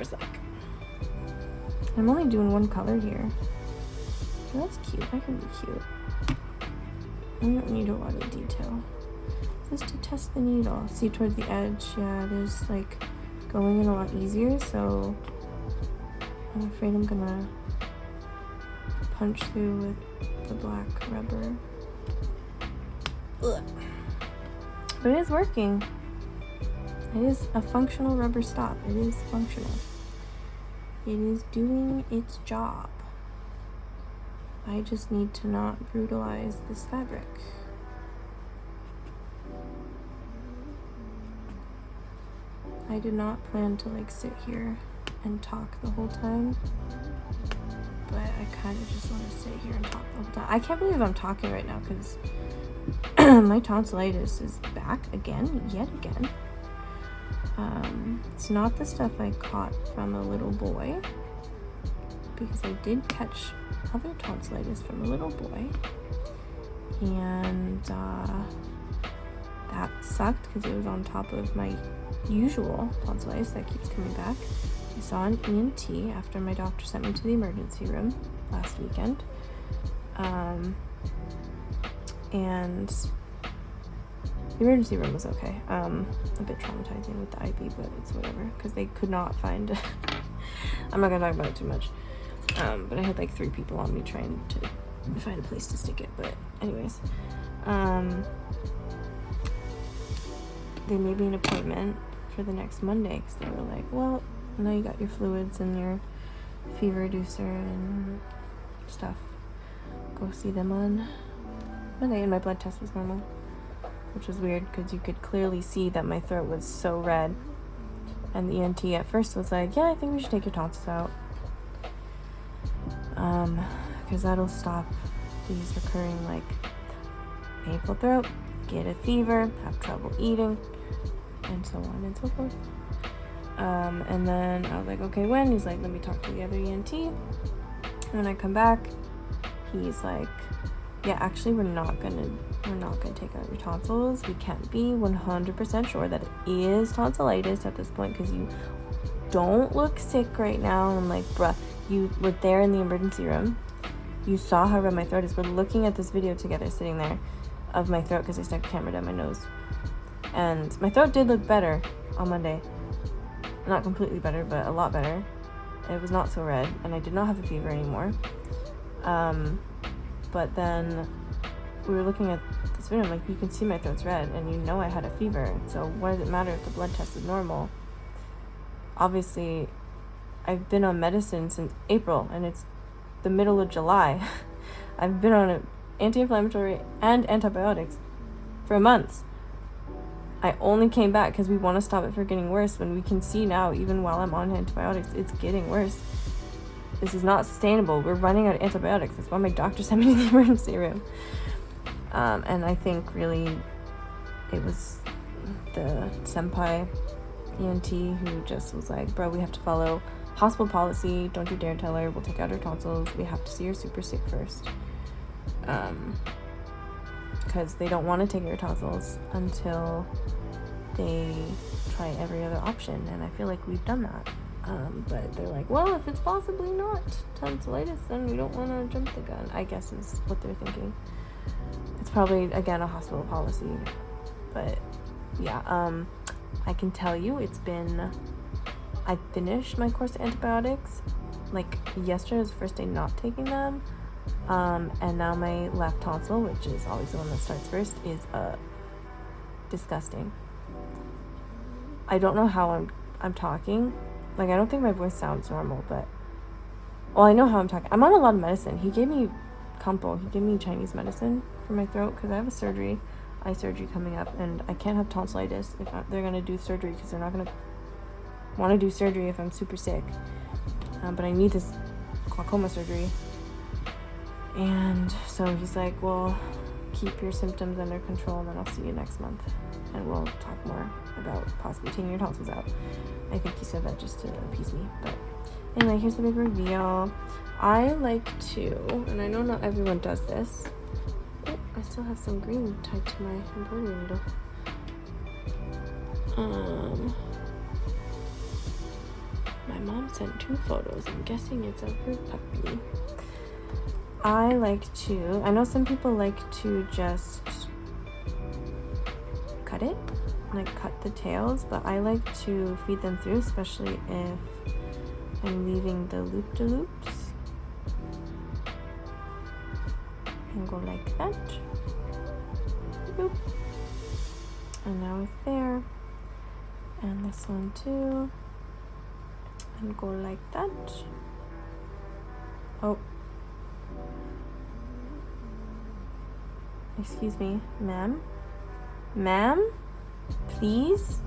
slack. I'm only doing 1 color here. Oh, that's cute. That can be cute. I don't need a lot of detail. Just to test the needle. See towards the edge, yeah, there's like going in a lot easier, so I'm afraid I'm gonna punch through with the black rubber. Ugh. But it is working. It is a functional rubber stop. It is functional. It is doing its job. I just need to not brutalize this fabric. I did not plan to like sit here and talk the whole time, but I kind of just want to sit here and talk the whole time. I can't believe I'm talking right now because my tonsillitis is back again, yet again. It's not the stuff I caught from a little boy, because I did catch other tonsillitis from a little boy, and that sucked because it was on top of my usual tonsillitis that keeps coming back. I saw an ENT after my doctor sent me to the emergency room last weekend, and the emergency room was okay. A bit traumatizing with the IV, but it's whatever, because they could not find I'm not gonna talk about it too much, but I had like 3 people on me trying to find a place to stick it. But anyways, they made me an appointment for the next Monday because they were like, well, now you got your fluids and your fever reducer and stuff, go see them on Monday. And my blood test was normal, which was weird because you could clearly see that my throat was so red. And the ENT at first was like, yeah, I think we should take your tonsils out, because that'll stop these recurring like painful throat, get a fever, have trouble eating, and so on and so forth. And then I was like, okay, when? He's like, let me talk to the other ENT. And when I come back, he's like, yeah, actually we're not gonna take out your tonsils. We can't be 100% sure that it is tonsillitis at this point because you don't look sick right now. And I'm like, bruh, you were there in the emergency room. You saw how red my throat is. We're looking at this video together sitting there of my throat because I stuck a camera down my nose. And my throat did look better on Monday. Not completely better, but a lot better. It was not so red, and I did not have a fever anymore. But then we were looking at this video, I'm like, you can see my throat's red, and you know I had a fever, so what does it matter if the blood test is normal? Obviously, I've been on medicine since April, and it's the middle of July. I've been on an anti-inflammatory and antibiotics for months. I only came back because we want to stop it from getting worse, when we can see now, even while I'm on antibiotics, it's getting worse. This is not sustainable. We're running out of antibiotics. That's why my doctor sent me to the emergency room. And I think really it was the senpai ENT who just was like, bro, we have to follow hospital policy. Don't you dare tell her. We'll take out her tonsils. We have to see her super sick first. Because they don't want to take her tonsils until they try every other option. And I feel like we've done that. But they're like, well, if it's possibly not tonsillitis, then we don't want to jump the gun, I guess is what they're thinking. probably, again, a hospital policy. But yeah, I can tell you I finished my course of antibiotics. Like, yesterday was the first day not taking them. And now my left tonsil, which is always the one that starts first, is disgusting. I don't know how I'm talking. Like, I don't think my voice sounds normal, but... Well, I know how I'm talking. I'm on a lot of medicine. He gave me Compo. He gave me Chinese medicine for my throat because I have eye surgery coming up, and I can't have tonsillitis if they're going to do surgery, because they're not going to want to do surgery if I'm super sick. But I need this glaucoma surgery. And so he's like, well, keep your symptoms under control, and then I'll see you next month. And we'll talk more about possibly taking your tonsils out. I think he said that just to appease me. But anyway, here's the big reveal. I like to, and I know not everyone does this. Oh, I still have some green tied to my embroidery needle. My mom sent 2 photos. I'm guessing it's of her puppy. I know some people like to just cut it, like cut the tails, but I like to feed them through, especially if I'm leaving the loop-de-loops. And go like that. Boop. And now it's there. And this one too. And go like that. Oh. Excuse me, ma'am? Ma'am? Please?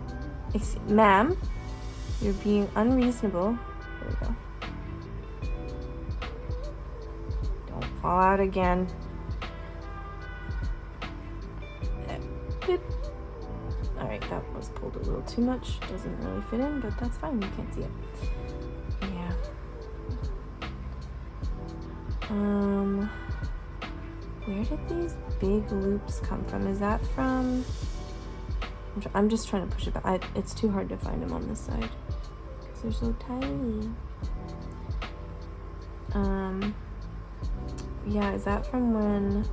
Ma'am? You're being unreasonable. Here we go. Don't fall out again. Alright, that was pulled a little too much. Doesn't really fit in, but that's fine. You can't see it. Yeah. Where did these big loops come from? Is that from... I'm just trying to push it back. It's too hard to find them on this side because they're so tiny. Yeah, is that from when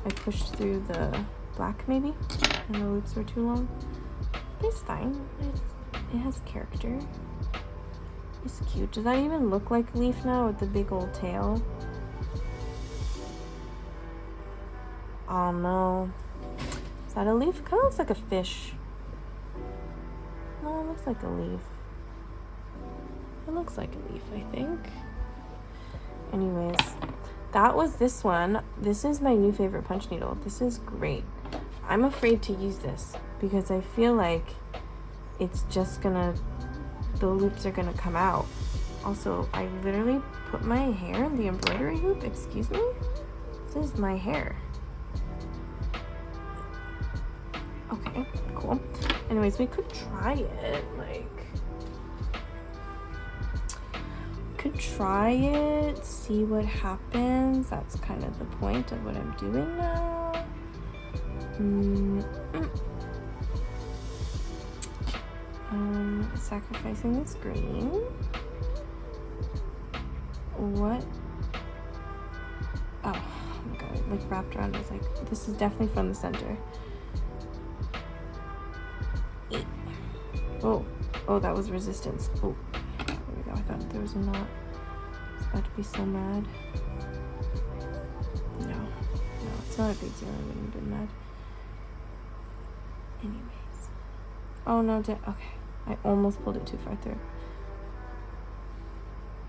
I pushed through the black maybe and the loops were too long? But it's fine. It has character. It's cute. Does that even look like a leaf now with the big old tail? Oh no. Is that a leaf? Kind of looks like a fish. No, it looks like a leaf. It looks like a leaf, I think. Anyways, that was this one. This is my new favorite punch needle. This is great. I'm afraid to use this because I feel like it's just gonna, the loops are gonna come out. Also, I literally put my hair in the embroidery hoop. Excuse me? This is my hair. Okay, cool. Anyways, we could try it, see what happens. That's kind of the point of what I'm doing now. Sacrificing this green. What? Oh my god, it like wrapped around. I was like, this is definitely from the center. Oh, that was resistance. Oh, there we go. I thought there was a knot. I was about to be so mad. No, it's not a big deal. I wouldn't have been mad. Anyways. Oh no, okay. I almost pulled it too far through.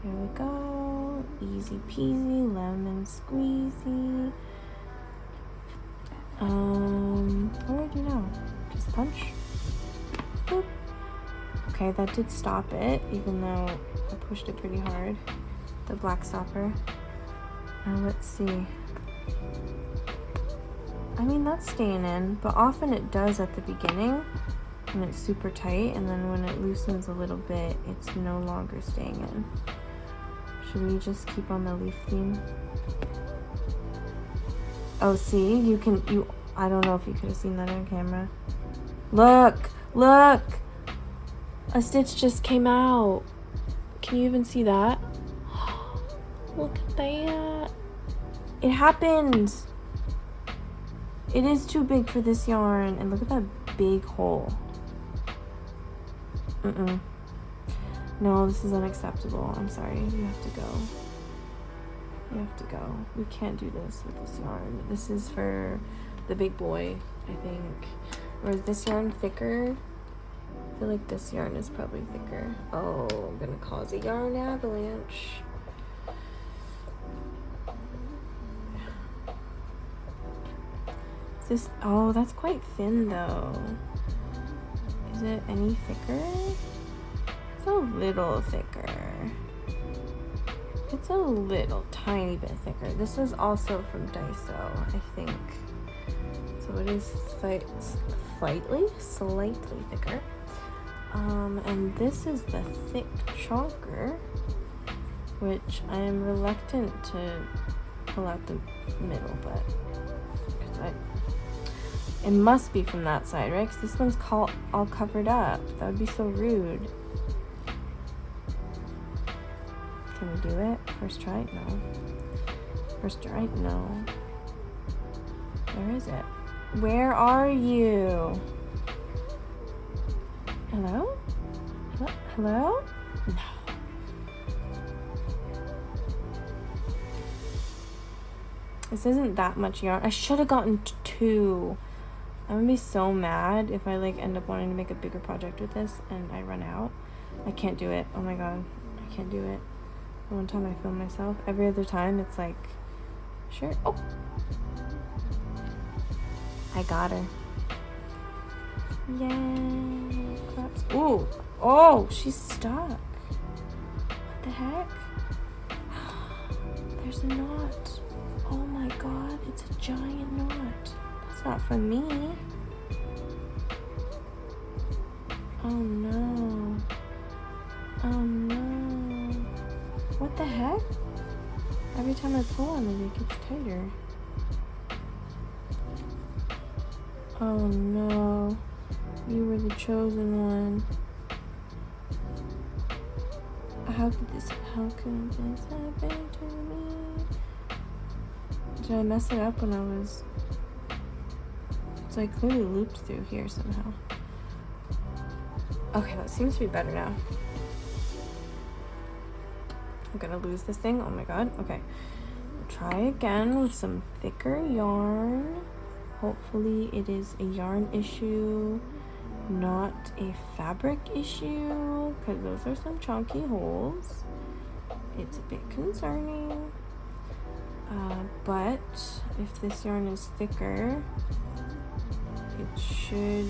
Here we go. Easy peasy, lemon squeezy. What do I do now? Just punch? Boop. Okay, that did stop it, even though I pushed it pretty hard. The black stopper. Now let's see. I mean, that's staying in, but often it does at the beginning when it's super tight, and then when it loosens a little bit, it's no longer staying in. Should we just keep on the leaf theme? Oh, see, I don't know if you could have seen that on camera. Look! A stitch just came out. Can you even see that? Look at that. It happened. It is too big for this yarn. And look at that big hole. No, this is unacceptable. I'm sorry. You have to go. You have to go. We can't do this with this yarn. This is for the big boy, I think. Or is this yarn thicker? I feel like this yarn is probably thicker. Oh, I'm gonna cause a yarn avalanche. Is this, oh, that's quite thin though. Is it any thicker? It's a little thicker. It's a little tiny bit thicker. This is also from Daiso, I think. So it is slightly thicker. And this is the thick chalker, which I am reluctant to pull out the middle, but it must be from that side, right? Because this one's all covered up. That would be so rude. Can we do it? First try? No. First try? No. Where is it? Where are you? Hello? Hello? No. This isn't that much yarn. I should have gotten 2. I'm gonna be so mad if I like end up wanting to make a bigger project with this and I run out. I can't do it. Oh my god. I can't do it. The one time I film myself. Every other time it's like, sure. Oh. I got her. Yay. Claps. Ooh. Oh, she's stuck. What the heck? There's a knot. Oh my god, it's a giant knot. That's not from me. Oh no. Oh no. What the heck? Every time I pull on it, it gets tighter. Oh no. You were the chosen one. How could this happen to me? Did I mess it up when I was... It's like clearly looped through here somehow. Okay, that seems to be better now. I'm gonna lose this thing. Oh my god. Okay. Try again with some thicker yarn. Hopefully it is a yarn issue, not a fabric issue, because those are some chunky holes. It's a bit concerning. But if this yarn is thicker, it should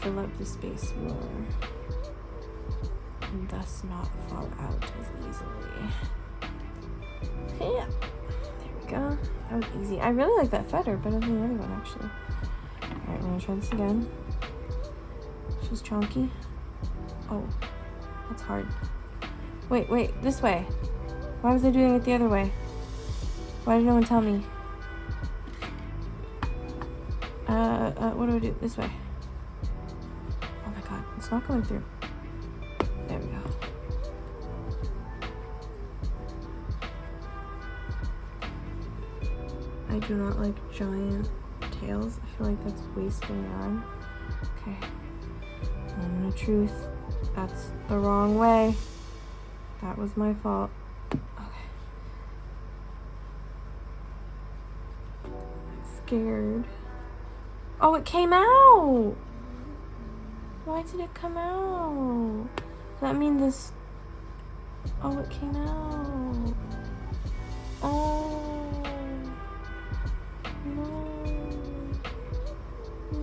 fill up the space more and thus not fall out as easily. Yeah, there we go. That was easy. I really like that feather better than the other one, actually. Alright, we're gonna try this again. She's chunky. Oh, that's hard. Wait, this way. Why was I doing it the other way? Why did no one tell me? What do I do? This way. Oh my god, it's not going through. There we go. I do not like giant tails. I feel like that's wasting yarn. Okay. Moment of truth. That's the wrong way. That was my fault. Okay. I'm scared. Oh, it came out! Why did it come out? Does that mean this... Oh, it came out. Oh.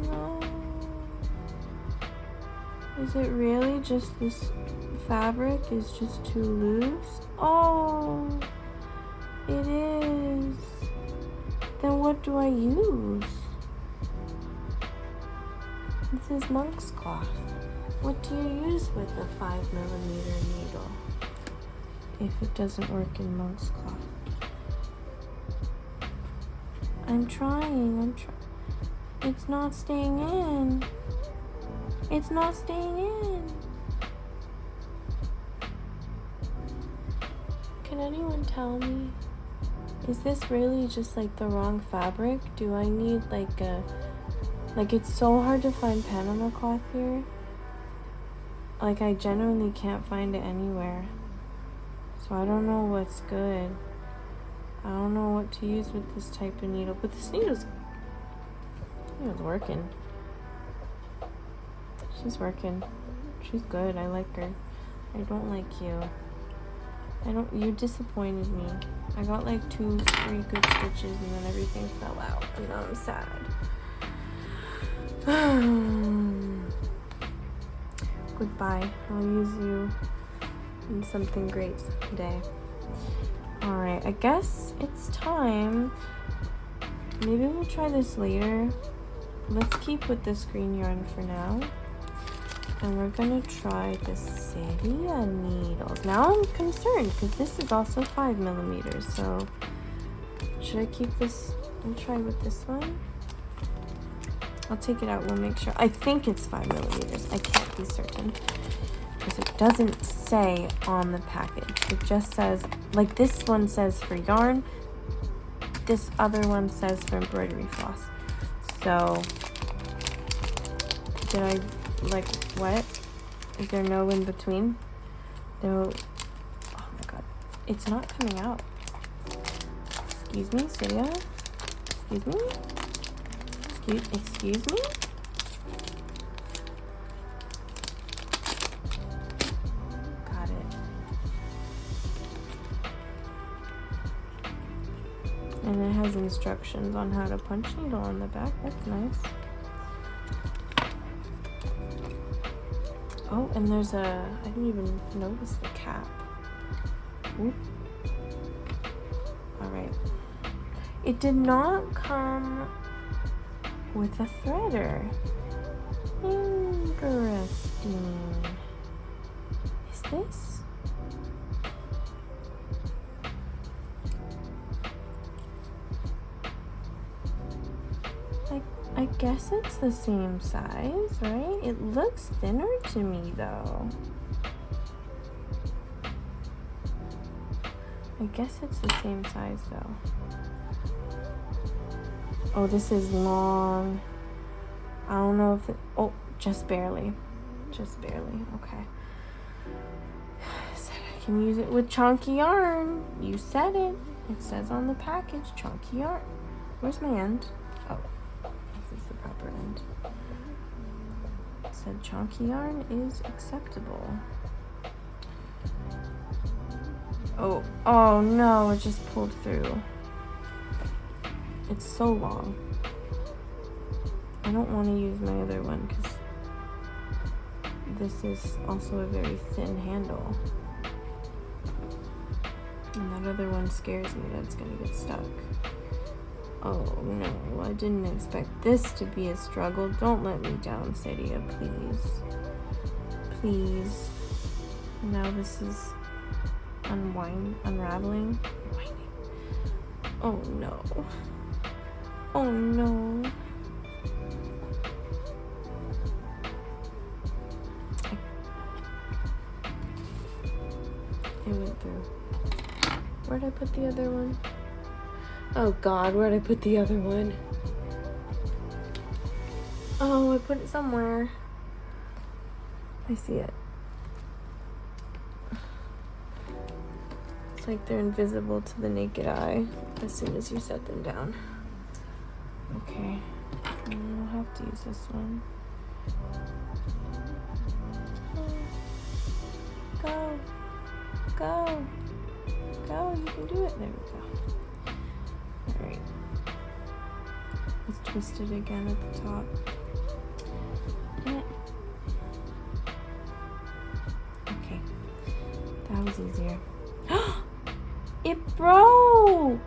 No. Is it really just this fabric is just too loose? Oh, it is. Then what do I use? This is monk's cloth. What do you use with a 5mm needle if it doesn't work in monk's cloth? I'm trying. It's not staying in. It's not staying in. Can anyone tell me Is this really just like the wrong fabric? Do I need like a... Like, it's so hard to find Panama cloth here. Like, I genuinely can't find it anywhere. So I don't know what's good. I don't know what to use with this type of needle. But this needle's working. She's working. She's good. I like her. I don't like you. You disappointed me. I got like 2, 3 good stitches and then everything fell out. And now I'm sad. Goodbye. I'll use you in something great someday. Alright, I guess it's time. Maybe we'll try this later. Let's keep with this green yarn for now. And we're gonna try the Seria needles. Now I'm concerned because this is also 5mm. So should I keep this and try with this one? I'll take it out. We'll make sure. I think it's 5mm. I can't be certain because it doesn't say on the package. It just says, like, this one says for yarn. This other one says for embroidery floss. So did I, like, what? Is there no in between? No. Oh my god. It's not coming out. Excuse me, Sia? Excuse me? Excuse me? Got it. And it has instructions on how to punch needle on the back. That's nice. Oh, and there's a... I didn't even notice the cap. Oop. Alright. It did not come with a threader. Interesting. Is this? I guess it's the same size, right? It looks thinner to me though. I guess it's the same size though. Oh, this is long. I don't know if it... Oh, just barely. Just barely. Okay. I said I can use it with chunky yarn. You said it. It says on the package, chunky yarn. Where's my end? Oh, this is the proper end. It said chunky yarn is acceptable. Oh no, it just pulled through. It's so long. I don't want to use my other one because this is also a very thin handle. And that other one scares me that it's going to get stuck. Oh no, I didn't expect this to be a struggle. Don't let me down, Seria, please. Please. Now this is unraveling. Oh no. Oh no. It went through. Where'd I put the other one? Oh god, where'd I put the other one? Oh, I put it somewhere. I see it. It's like they're invisible to the naked eye as soon as you set them down. Okay, I'll have to use this one. Go, go, go, you can do it. There we go. Alright. Let's twist it again at the top. Okay, that was easier. It broke!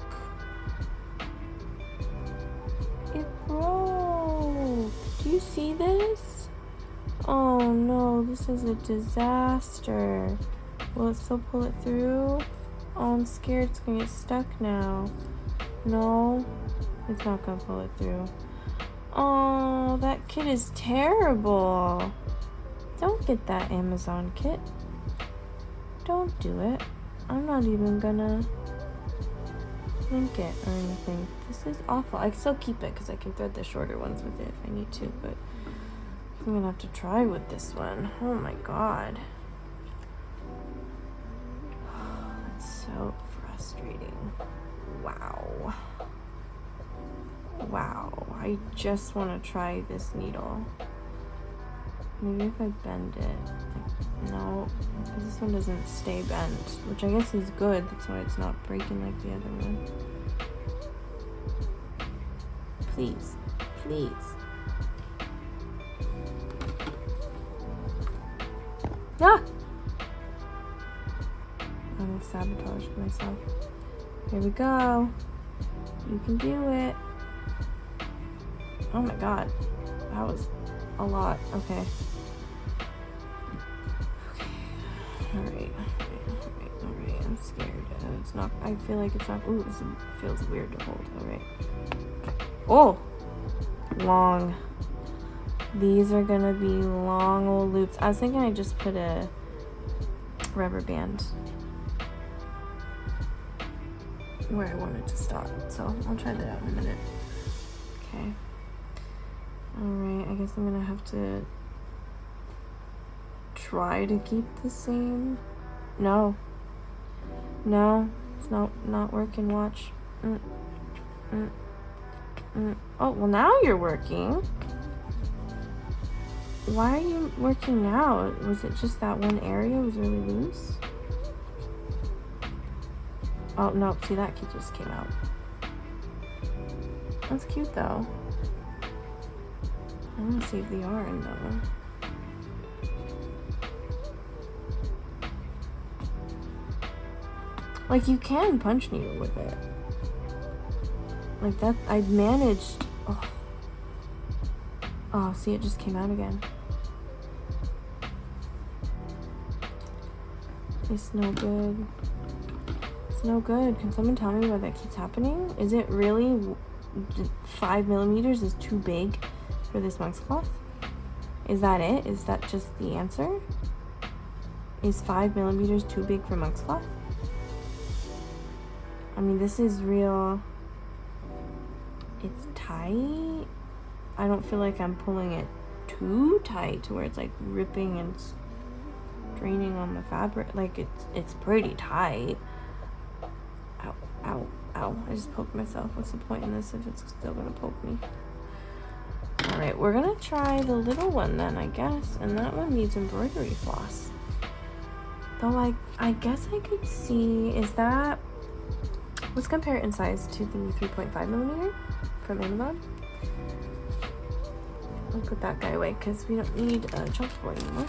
It broke! Do you see this? Oh no, this is a disaster. Will it still pull it through? Oh, I'm scared it's gonna get stuck now. No, it's not gonna pull it through. Oh, that kit is terrible. Don't get that Amazon kit. Don't do it. I'm not even gonna... link it or anything. This is awful. I can still keep it because I can thread the shorter ones with it if I need to, but I'm gonna have to try with this one. Oh my god. It's so frustrating. Wow. Wow. I just want to try this needle. Maybe if I bend it. No, because this one doesn't stay bent, which I guess is good. That's why it's not breaking like the other one. Please, please. Ah! I'm sabotaged myself. Here we go. You can do it. Oh my god. That was a lot. Okay. Alright. I'm scared. It's not. I feel like it's not. Ooh, this feels weird to hold. Alright. Oh! Long. These are gonna be long old loops. I was thinking I just put a rubber band where I wanted to stop. So I'll try that out in a minute. Okay. Alright, I guess I'm gonna have to try to keep the same. No, it's not working. Watch. Oh, well now you're working. Why are you working now? Was it just that one area was really loose? Oh no, see, that kid just came out. That's cute though. I want to save the yarn though. Like, you can punch needle with it. Like that, I managed. Oh, see, it just came out again. It's no good. It's no good. Can someone tell me why that keeps happening? Is it really 5 millimeters is too big for this monk's cloth? Is that it? Is that just the answer? Is 5 millimeters too big for monk's cloth? I mean, this is real. It's tight. I don't feel like I'm pulling it too tight to where it's like ripping and straining on the fabric. Like, it's pretty tight. Ow, ow, ow. I just poked myself. What's the point in this if it's still gonna poke me? Alright, we're gonna try the little one then, I guess. And that one needs embroidery floss. Though I guess I could see, is that, let's compare it in size to the 3.5 millimeter from Amazon. I'll put that guy away because we don't need a chunk boy anymore.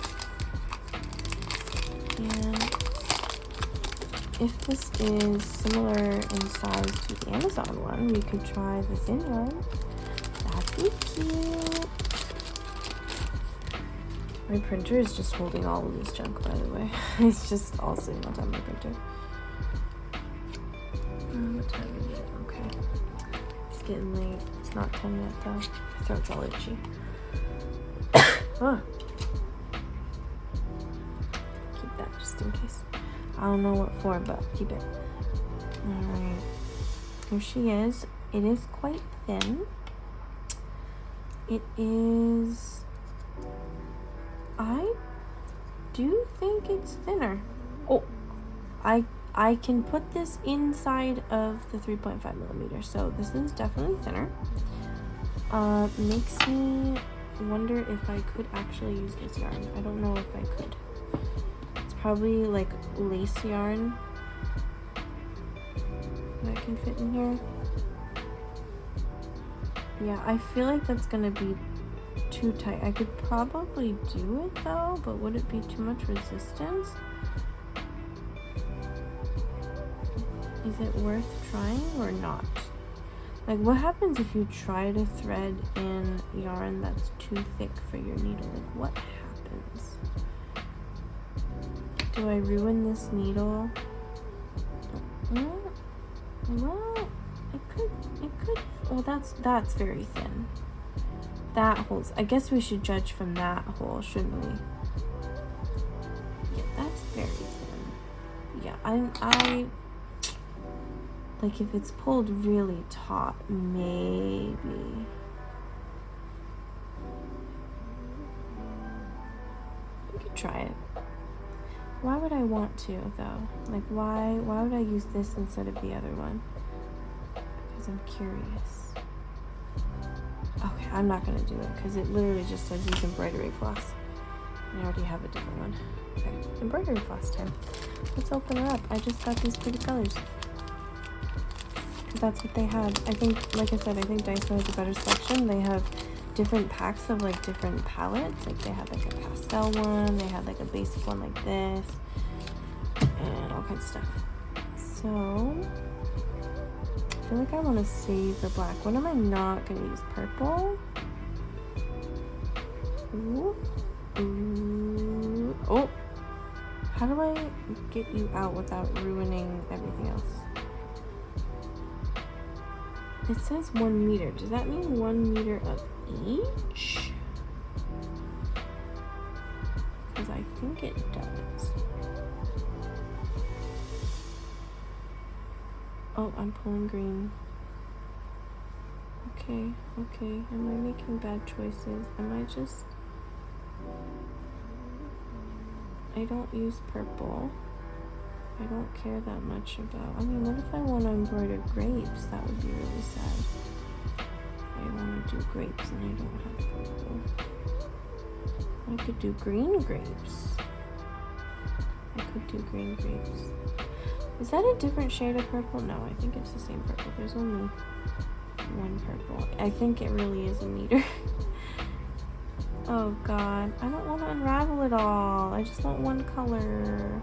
And if this is similar in size to the Amazon one, we could try the thin one. That'd be cute. My printer is just holding all of this junk, by the way. It's just all sitting on top of my printer. What time is it? Okay. It's getting late. It's not 10 yet though. My throat's all itchy. Oh. Keep that just in case. I don't know what for, but keep it. Alright. Here she is. It is quite thin. It is... I do think it's thinner. Oh, I can put this inside of the 3.5 millimeter, so this is definitely thinner. Makes me wonder if I could actually use this yarn. I don't know if I could. It's probably like lace yarn that can fit in here. Yeah, I feel like that's gonna be too tight. I could probably do it though, but would it be too much resistance? Is it worth trying or not? Like, what happens if you try to thread in yarn that's too thick for your needle? Like, what happens? Do I ruin this needle? Well, it could, well, that's very thin. That holds, I guess we should judge from that hole, shouldn't we? Yeah, that's very thin. Yeah, Like if it's pulled really taut, maybe. We could try it. Why would I want to though? Like why would I use this instead of the other one? Because I'm curious. Okay, I'm not gonna do it because it literally just says use embroidery floss. I already have a different one. Okay, embroidery floss time. Let's open her up. I just got these pretty colors. Because that's what they had. I think, like I said, I think Daiso has a better selection. They have different packs of like different palettes. Like they had like a pastel one, they had like a basic one like this, and all kinds of stuff. So I feel like I want to save the black. What am I not going to use? Purple? Ooh. Ooh. Oh! How do I get you out without ruining everything else? It says 1 meter. Does that mean 1 meter of each? Because I think it does. Oh, I'm pulling green. Okay, okay. Am I making bad choices? Am I just... I don't use purple. I don't care that much about... I mean, what if I want to embroider grapes? That would be really sad. I want to do grapes and I don't have purple. I could do green grapes. I could do green grapes. Is that a different shade of purple? No, I think it's the same purple. There's only one purple. I think it really is a meter. Oh god, I don't want to unravel it all. I just want one color.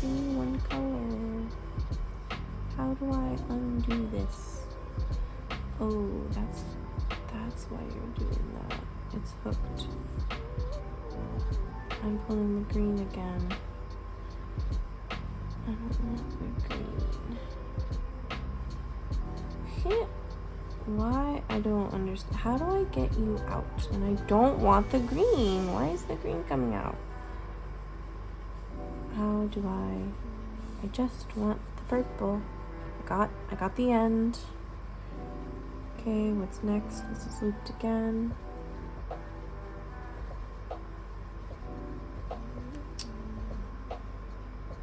Give me one color. How do I undo this? Oh, that's why you're doing that. It's hooked. I'm pulling the green again. I don't want the green. Shit. Why? I don't understand. How do I get you out? And I don't want the green. Why is the green coming out? How do I just want the purple. I got the end. Okay, what's next? This is looped again.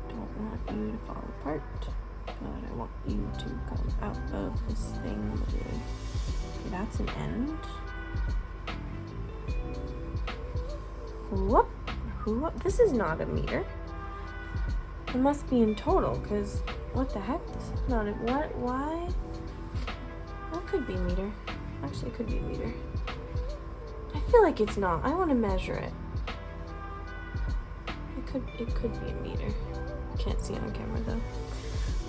Don't want you to fall apart, but I want you to come out of this thing. Okay, that's an end. Whoop, whoop. This is not a meter. It must be in total, because what the heck? This is not a... What? Why? That could be a meter. Actually, it could be a meter. I feel like it's not. I want to measure it. It could be a meter. Can't see it on camera though.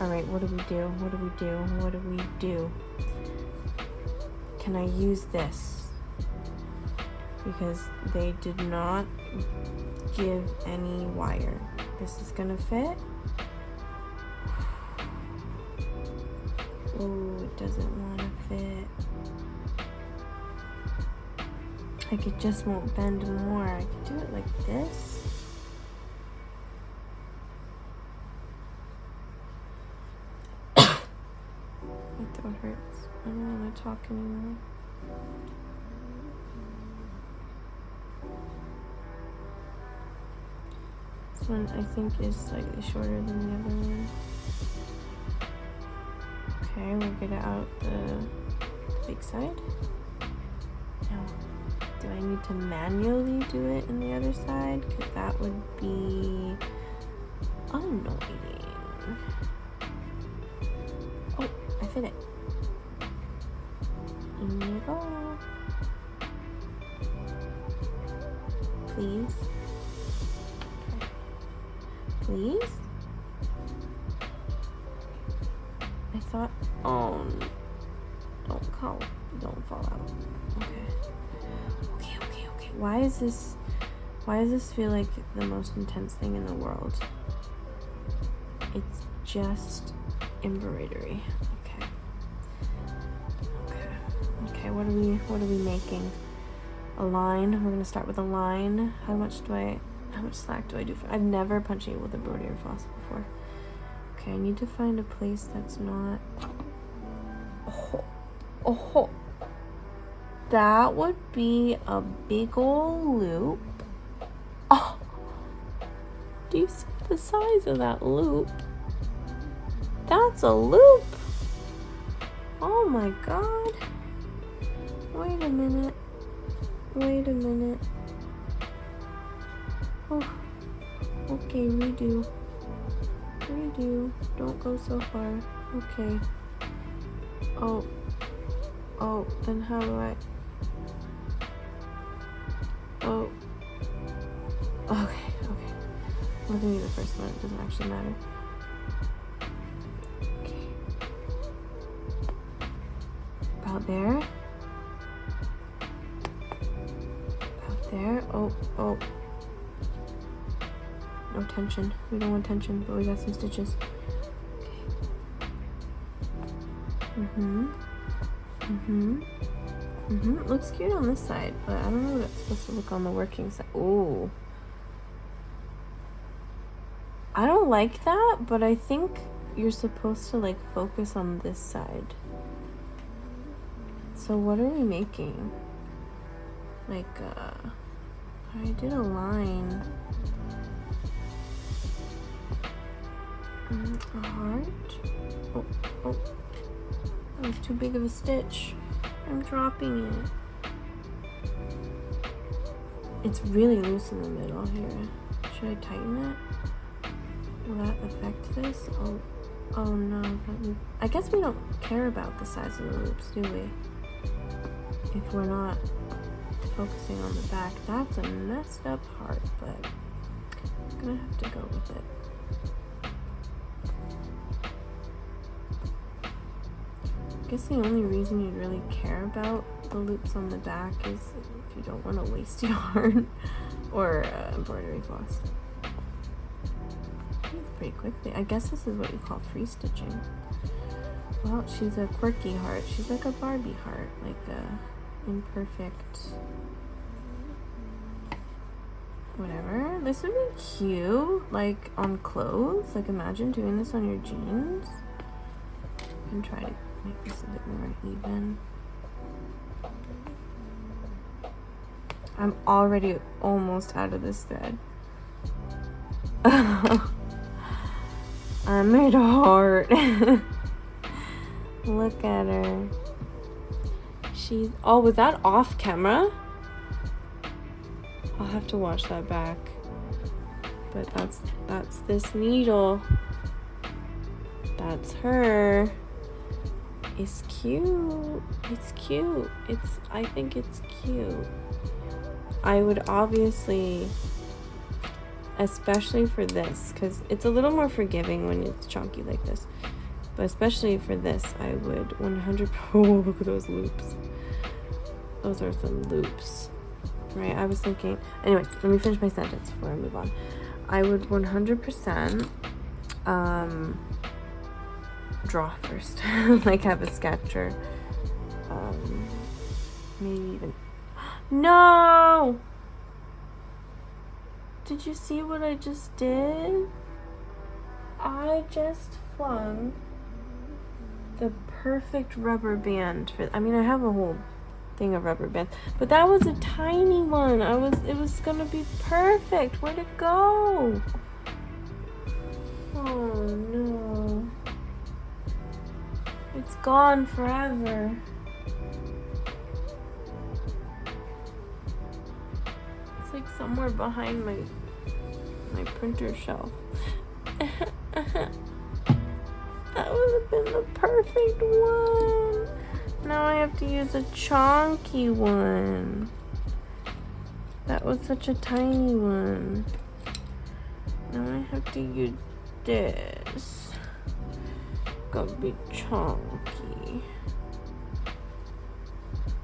Alright, what do we do? What do we do? What do we do? Can I use this? Because they did not give any wire. This is gonna fit. Oh, it doesn't want to fit. Like it just won't bend more. I could do it like this. My throat hurts. I don't want to talk anymore. This one I think is slightly shorter than the other one. Okay, we'll get it out the big side. Now, do I need to manually do it in the other side? Because that would be annoying. Oh, I fit it. In you go. Please. Okay. Please? I thought, oh, don't fall out. Okay. Why does this feel like the most intense thing in the world? It's just embroidery. Okay, what are we making? A line. We're gonna start with a line. How much slack do I do for? I've never punched it with embroidery floss before. Okay, I need to find a place that's not... Oh, that would be a big ol' loop. Oh, do you see the size of that loop? That's a loop. Oh my god. Wait a minute. Oh, okay, redo. Don't go so far. Okay. Oh, then how do I... Oh. Okay. We're gonna do the first one. It doesn't actually matter. Okay. About there. There. Oh. No tension. We don't want tension, but we got some stitches. Okay. Looks cute on this side, but I don't know what it's supposed to look on the working side. Ooh. I don't like that, but I think you're supposed to like focus on this side. So what are we making? Like, I did a line. A heart. Oh. That was too big of a stitch. I'm dropping it. It's really loose in the middle here. Should I tighten it? Will that affect this? Oh no. I guess we don't care about the size of the loops, do we? If we're not focusing on the back. That's a messed up heart, but I'm gonna have to go with it. I guess the only reason you'd really care about the loops on the back is if you don't want to waste yarn or embroidery floss. Pretty quickly. I guess this is what you call free stitching. Well, she's a quirky heart. She's like a Barbie heart, like a imperfect whatever. This would be cute, like on clothes. Like imagine doing this on your jeans. I can try to make this a bit more even. I'm already almost out of this thread. I made a heart. Look at her. She's... Oh, was that off camera? I'll have to watch that back. But that's this needle. That's her. It's cute. It's cute. I think it's cute. I would obviously, especially for this, because it's a little more forgiving when it's chunky like this, but especially for this, I would 100%. Oh, look at those loops. Those are some loops, right? I was thinking. Anyway, let me finish my sentence before I move on. I would 100% draw first, like have a sketch or maybe even. No! Did you see what I just did? I just flung the perfect rubber band for, I mean, I have a whole thing of rubber bands, but that was a tiny one. It was gonna be perfect. Where'd it go? Oh no. It's gone forever. It's like somewhere behind my printer shelf. That would have been the perfect one. Now I have to use a chunky one. That was such a tiny one. Now I have to use this. Gonna be chunky.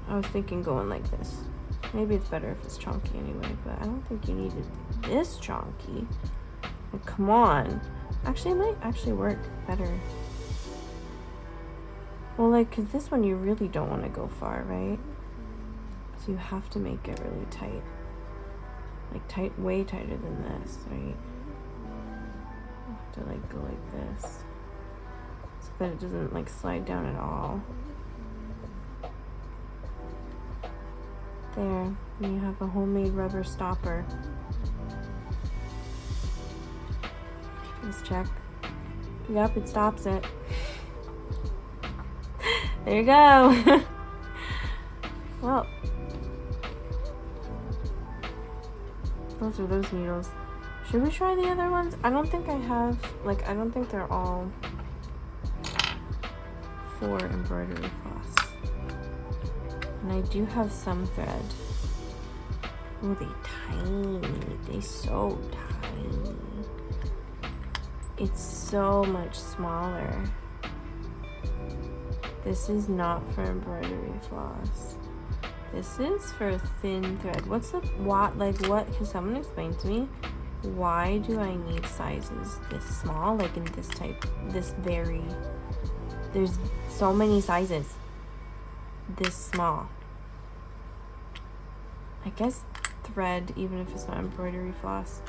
I was thinking going like this. Maybe it's better if it's chunky anyway, but I don't think you needed this chunky. Like, come on. Actually, it might actually work better. Well, like, because this one you really don't want to go far, right? So you have to make it really tight. Like, tight, way tighter than this, right? You have to, like, go like this. that it doesn't like slide down at all. There, you have a homemade rubber stopper. Let's check. Yep, it stops it. There you go. Well, those are those needles. Should we try the other ones? I don't think I have, like, I don't think they're all for embroidery floss. And I do have some thread. Oh, they tiny. They so tiny. It's so much smaller. This is not for embroidery floss. This is for thin thread. What's the, what, like what, can someone explain to me? Why do I need sizes this small? Like in this type, this very, there's so many sizes. This small. I guess thread, even if it's not embroidery floss,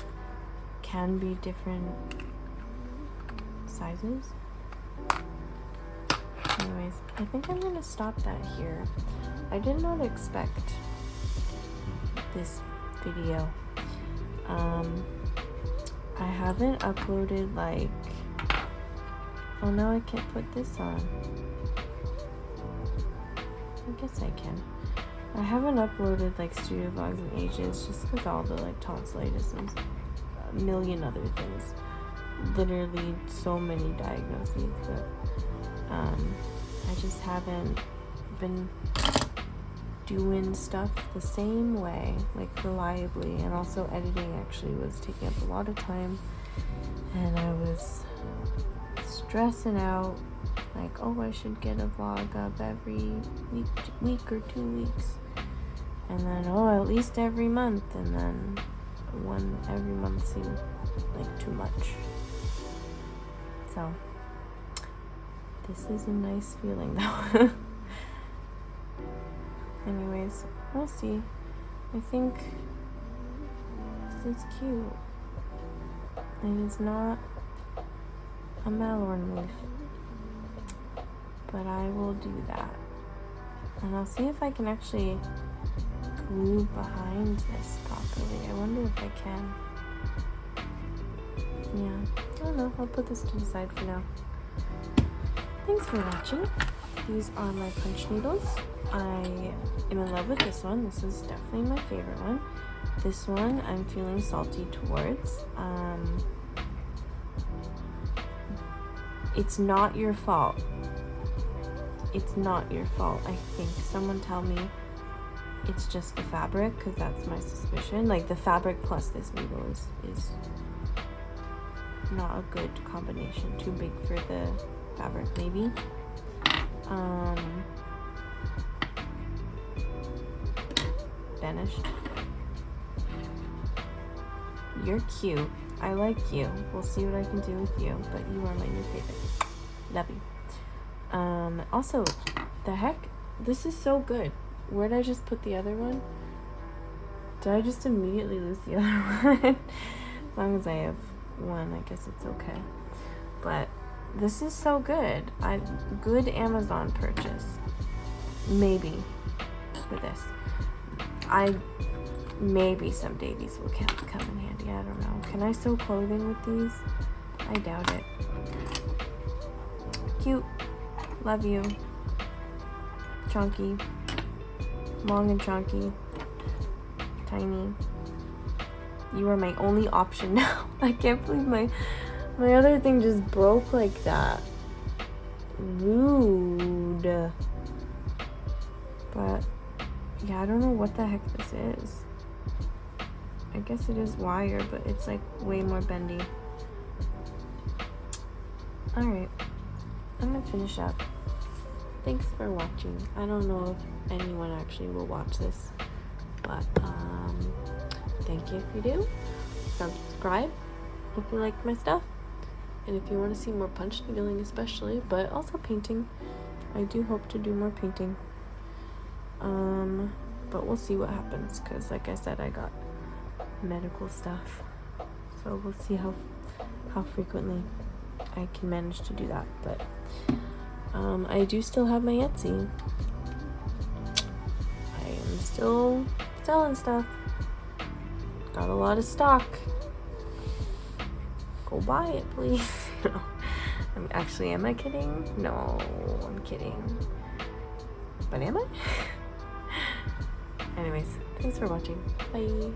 can be different sizes. Anyways, I think I'm gonna stop that here. I did not expect this video. I haven't uploaded like, oh no, I can't put this on. I guess I can. I haven't uploaded like studio vlogs in ages just because all the like tonsillitis and a million other things. Literally so many diagnoses, but I just haven't been doing stuff the same way, like reliably, and also editing actually was taking up a lot of time, and I was stressing out like, oh, I should get a vlog up every week or 2 weeks, and then oh, at least every month, and then one every month seemed like too much. So this is a nice feeling though. Anyways, we'll see. I think this is cute. It is not a malorn leaf, but I will do that. And I'll see if I can actually glue behind this properly. I wonder if I can. Yeah, I don't know. I'll put this to the side for now. Thanks for watching. These are my punch needles. I am in love with this one. This is definitely my favorite one. This one I'm feeling salty towards. It's not your fault. It's not your fault. I think someone tell me it's just the fabric, because that's my suspicion. Like the fabric plus this needle is not a good combination. Too big for the fabric maybe. Vanished. You're cute. I like you. We'll see what I can do with you, but you are my new favorite. Love you. Also, the heck? This is so good. Where did I just put the other one? Did I just immediately lose the other one? As long as I have one, I guess it's okay. But this is so good. Good Amazon purchase. Maybe for this. Maybe someday these will come in handy. I don't know. Can I sew clothing with these? I doubt it. Cute. Love you. Chunky. Long and chunky. Tiny. You are my only option now. I can't believe my other thing just broke like that. Rude. But yeah, I don't know what the heck this is. I guess it is wire, but it's like way more bendy. Alright, I'm gonna finish up. Thanks for watching. I don't know if anyone actually will watch this, but thank you if you do. Subscribe if you like my stuff, and if you want to see more punch needling especially, but also painting. I do hope to do more painting. But we'll see what happens, because like I said, I got medical stuff, so we'll see how frequently I can manage to do that. But I do still have my Etsy. I am still selling stuff. Got a lot of stock. Go buy it, please. No. Am I kidding? No, I'm kidding. But am I? Anyways, thanks for watching. Bye.